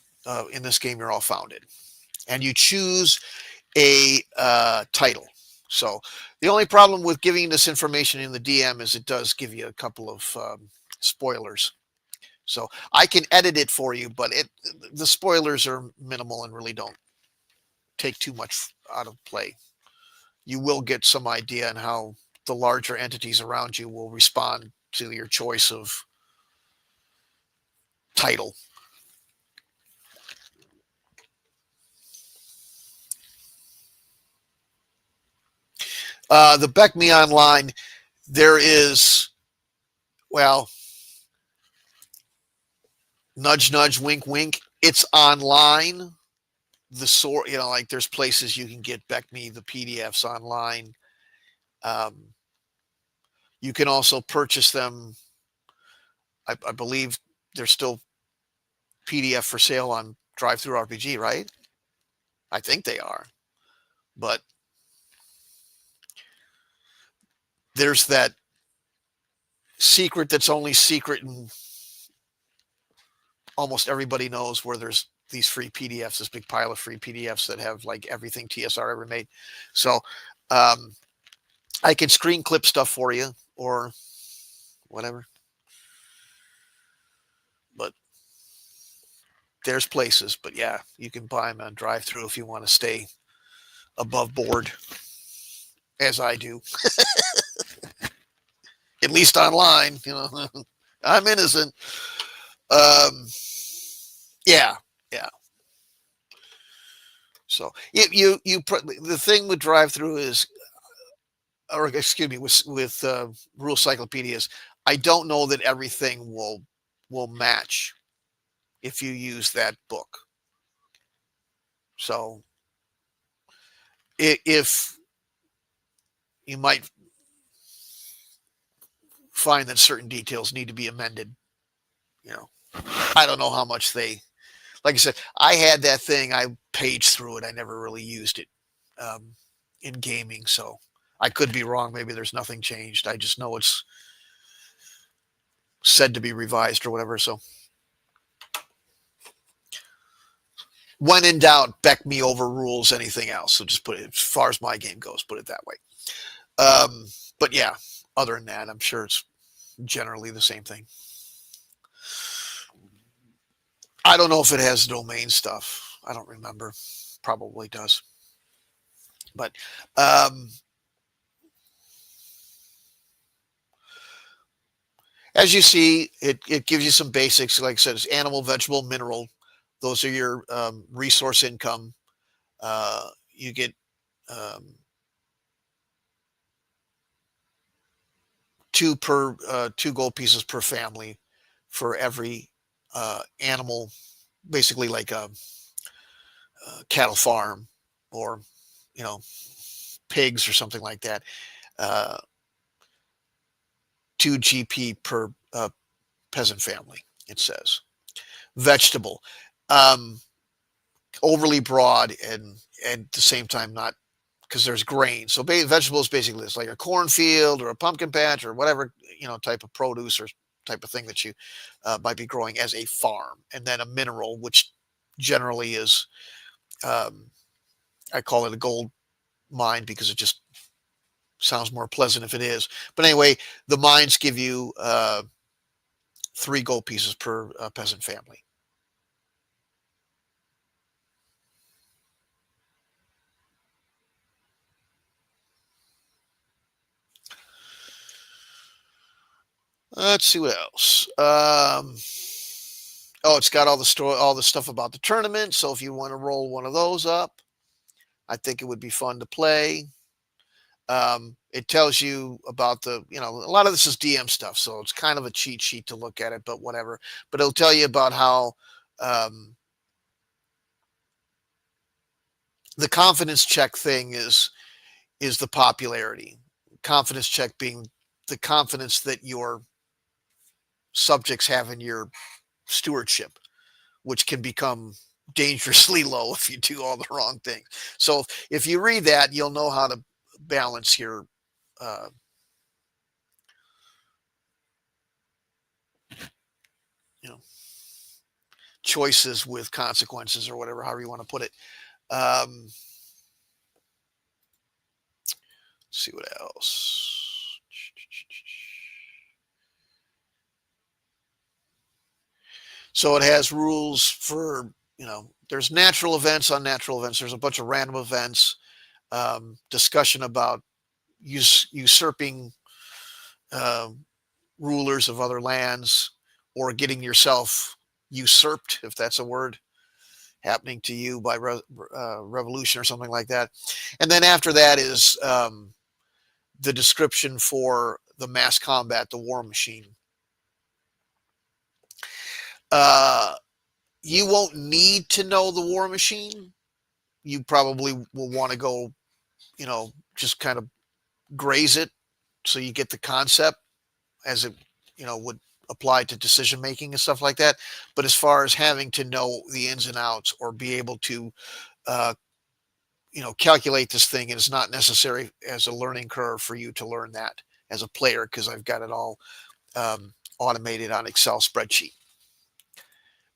in this game you're all founded, and you choose a title. So the only problem with giving this information in the DM is it does give you a couple of spoilers. So I can edit it for you, but the spoilers are minimal and really don't take too much out of play. You will get some idea on how the larger entities around you will respond to your choice of title. The BECMI Online, there is, well, nudge, nudge, wink, wink. It's online. The sort, like there's places you can get BECMI, the PDFs online. You can also purchase them I believe there's still PDF for sale on Drive-Thru RPG, right? I think they are. But there's that secret that's only secret and almost everybody knows, where there's these free PDFs, this big pile of free PDFs that have like everything TSR ever made. So I can screen clip stuff for you or whatever. But there's places. But yeah, you can buy them on Drive-Thru if you want to stay above board, as I do. At least online, you know. I'm innocent. Yeah, yeah. So the thing with Drive-Thru is, or excuse me, with Rule Cyclopedias, I don't know that everything will match if you use that book. So if you might find that certain details need to be amended, you know, I don't know how much they. Like I said, I had that thing. I paged through it. I never really used it in gaming, so I could be wrong. Maybe there's nothing changed. I just know it's said to be revised or whatever. So when in doubt, BECMI overrules anything else. So just put it, as far as my game goes, put it that way. But yeah, other than that, I'm sure it's generally the same thing. I don't know if it has domain stuff. I don't remember. Probably does. But as you see, it gives you some basics. Like I said, it's animal, vegetable, mineral. Those are your resource income. You get two gold pieces per family for every animal, basically like a cattle farm or, you know, pigs or something like that. 2 GP per peasant family, it says. Vegetable, overly broad and at the same time not, because there's grain. So vegetables basically it's like a cornfield or a pumpkin patch or whatever, you know, type of produce or type of thing that you might be growing as a farm. And then a mineral, which generally is, I call it a gold mine because it just sounds more pleasant if it is. But anyway, the mines give you 3 gold pieces per peasant family. Let's see what else. Oh, it's got all the stuff about the tournament. So if you want to roll one of those up, I think it would be fun to play. It tells you about a lot of this is DM stuff, so it's kind of a cheat sheet to look at it, but whatever. But it'll tell you about how the confidence check thing is the popularity. Confidence check being the confidence that your subjects have in your stewardship, which can become dangerously low if you do all the wrong things. So if you read that, you'll know how to balance your uh, you know choices with consequences or whatever, however you want to put it. Let's see what else. So it has rules for, there's natural events, unnatural events. There's a bunch of random events, discussion about usurping rulers of other lands or getting yourself usurped, if that's a word, happening to you by revolution or something like that. And then after that is the description for the mass combat, the war machine. You won't need to know the war machine. You probably will want to go, just kind of graze it so you get the concept as it, would apply to decision making and stuff like that. But as far as having to know the ins and outs or be able to uh, calculate this thing, and it's not necessary as a learning curve for you to learn that as a player because I've got it all automated on Excel spreadsheet.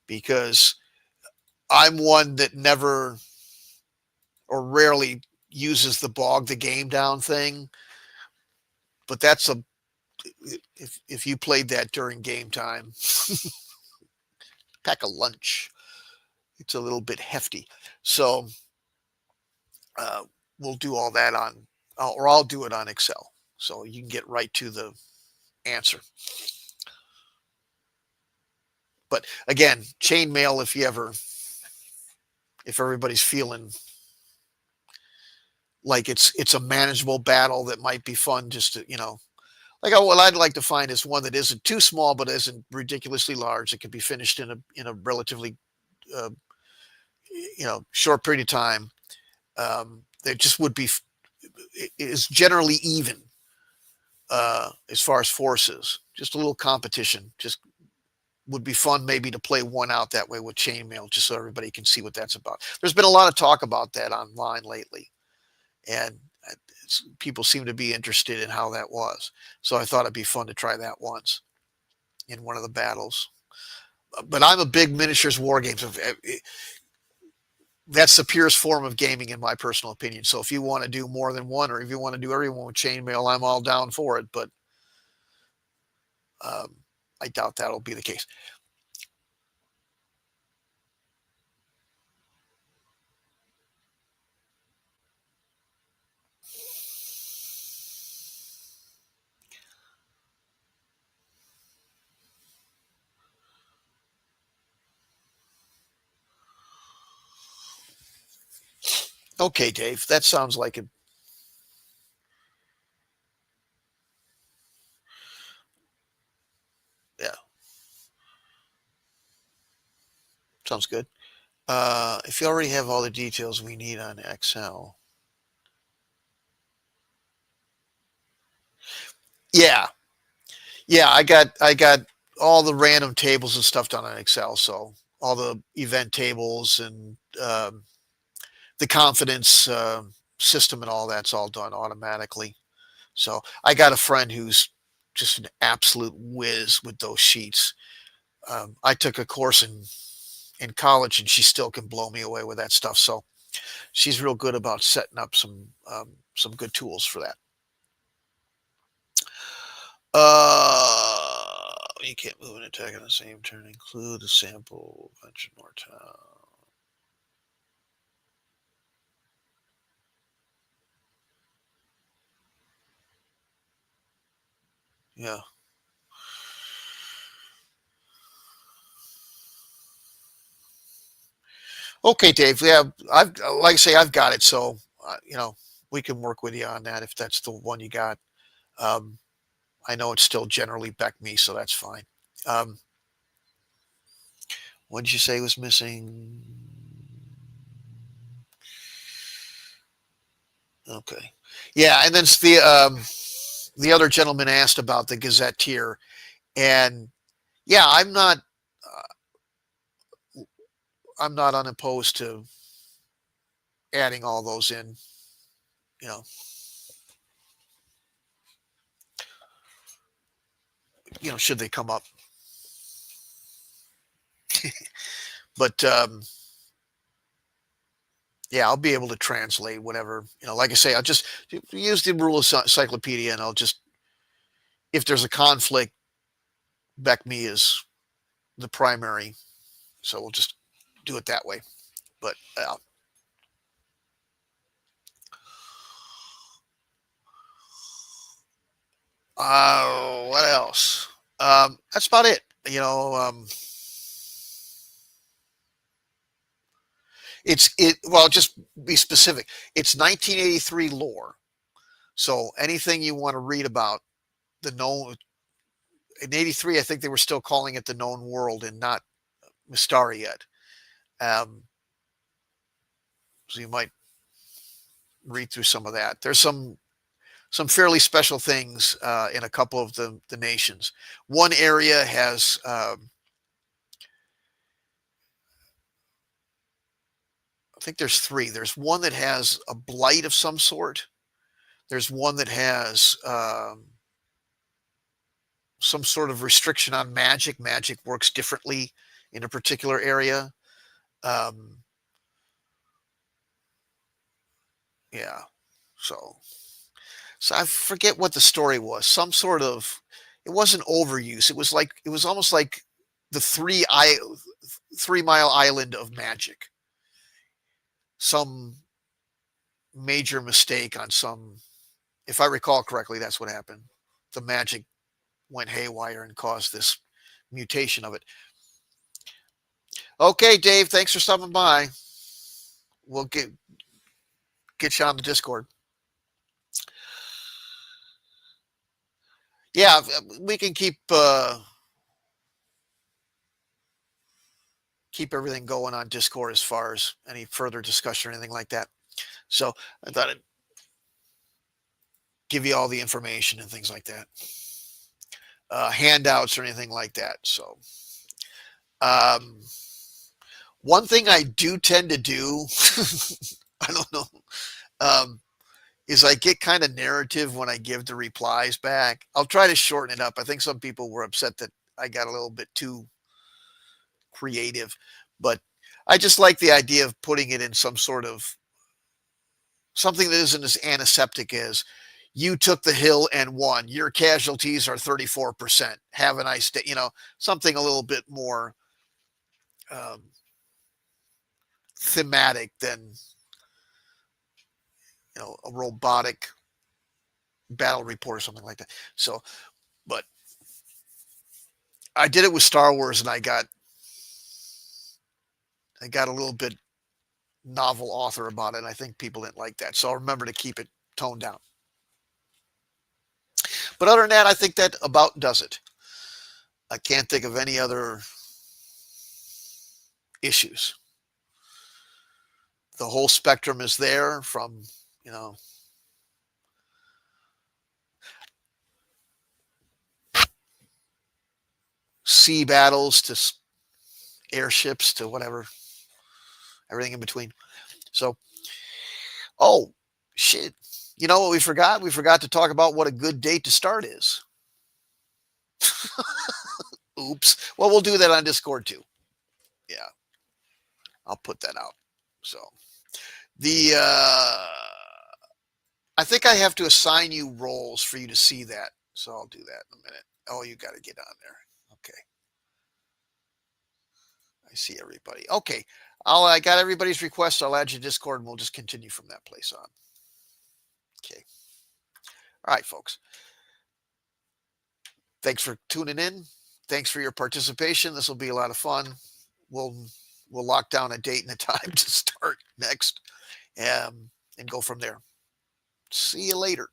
Because I'm one that never or rarely uses the bog the game down thing, but that's a if you played that during game time, pack a lunch. It's a little bit hefty, so uh, we'll do all that on, or I'll do it on Excel, so you can get right to the answer. But again, chainmail if everybody's feeling like it's a manageable battle that might be fun just to, like what I'd like to find is one that isn't too small but isn't ridiculously large. It can be finished in a relatively uh, short period of time. That just would be is generally even as far as forces. Just a little competition. Just would be fun maybe to play one out that way with chainmail, just so everybody can see what that's about. There's been a lot of talk about that online lately, and people seem to be interested in how that was. So I thought it'd be fun to try that once in one of the battles. But I'm a big miniatures war games. That's the purest form of gaming, in my personal opinion. So if you want to do more than one, or if you want to do everyone with chainmail, I'm all down for it. But um, I doubt that'll be the case. Okay, Dave, that sounds like it. Yeah, sounds good. If you already have all the details we need on Excel, yeah, yeah, I got all the random tables and stuff done on Excel. So all the event tables and the confidence system and all that's all done automatically. So I got a friend who's just an absolute whiz with those sheets. I took a course in college, and she still can blow me away with that stuff. So she's real good about setting up some good tools for that. You can't move an attack on the same turn. Include a sample bunch more time. Yeah. Okay, Dave. Yeah, I've like I say, I've got it. So we can work with you on that if that's the one you got. Um, I know it's still generally BECMI, so that's fine. Um, what did you say was missing? Okay. Yeah, and then the other gentleman asked about the Gazette tier, and yeah, I'm not unopposed to adding all those in. You know, should they come up? But yeah, I'll be able to translate whatever. Like I say, I'll just use the rule encyclopedia, and I'll just, if there's a conflict, BECMI is the primary, so we'll just do it that way. But what else? That's about it. Well, just be specific. It's 1983 lore. So anything you want to read about the known in '83, I think they were still calling it the known world and not Mystara yet. So you might read through some of that. There's some some fairly special things in a couple of the nations. One area has, I think there's three. There's one that has a blight of some sort. There's one that has some sort of restriction on magic. Magic works differently in a particular area. Um, yeah. So, so I forget what the story was. Some sort of, it wasn't overuse. It was like, it was almost like the 3 Mile Island of magic. Some major mistake on some, if I recall correctly, that's what happened. The magic went haywire and caused this mutation of it. Okay, Dave, thanks for stopping by. We'll get you on the Discord. Yeah, we can keep everything going on Discord as far as any further discussion or anything like that. So I thought I'd give you all the information and things like that, handouts or anything like that. So um, one thing I do tend to do, I don't know, um, is I get kind of narrative when I give the replies back. I'll try to shorten it up. I think some people were upset that I got a little bit too creative, but I just like the idea of putting it in some sort of something that isn't as antiseptic as you took the hill and won. Your casualties are 34%. Have a nice day. You know, something a little bit more um, thematic than, you know, a robotic battle report or something like that. So, but I did it with Star Wars and I got a little bit novel author about it. And I think people didn't like that. So I'll remember to keep it toned down. But other than that, I think that about does it. I can't think of any other issues. The whole spectrum is there from, you know, sea battles to airships to whatever, everything in between. So, oh, shit. You know what we forgot? We forgot to talk about what a good date to start is. Oops. Well, we'll do that on Discord too. Yeah. I'll put that out. So, the, I think I have to assign you roles for you to see that. So I'll do that in a minute. Oh, you got to get on there. Okay. I see everybody. Okay. I got everybody's request. I'll add you to Discord and we'll just continue from that place on. Okay. All right, folks. Thanks for tuning in. Thanks for your participation. This will be a lot of fun. We'll lock down a date and a time to start next and go from there. See you later.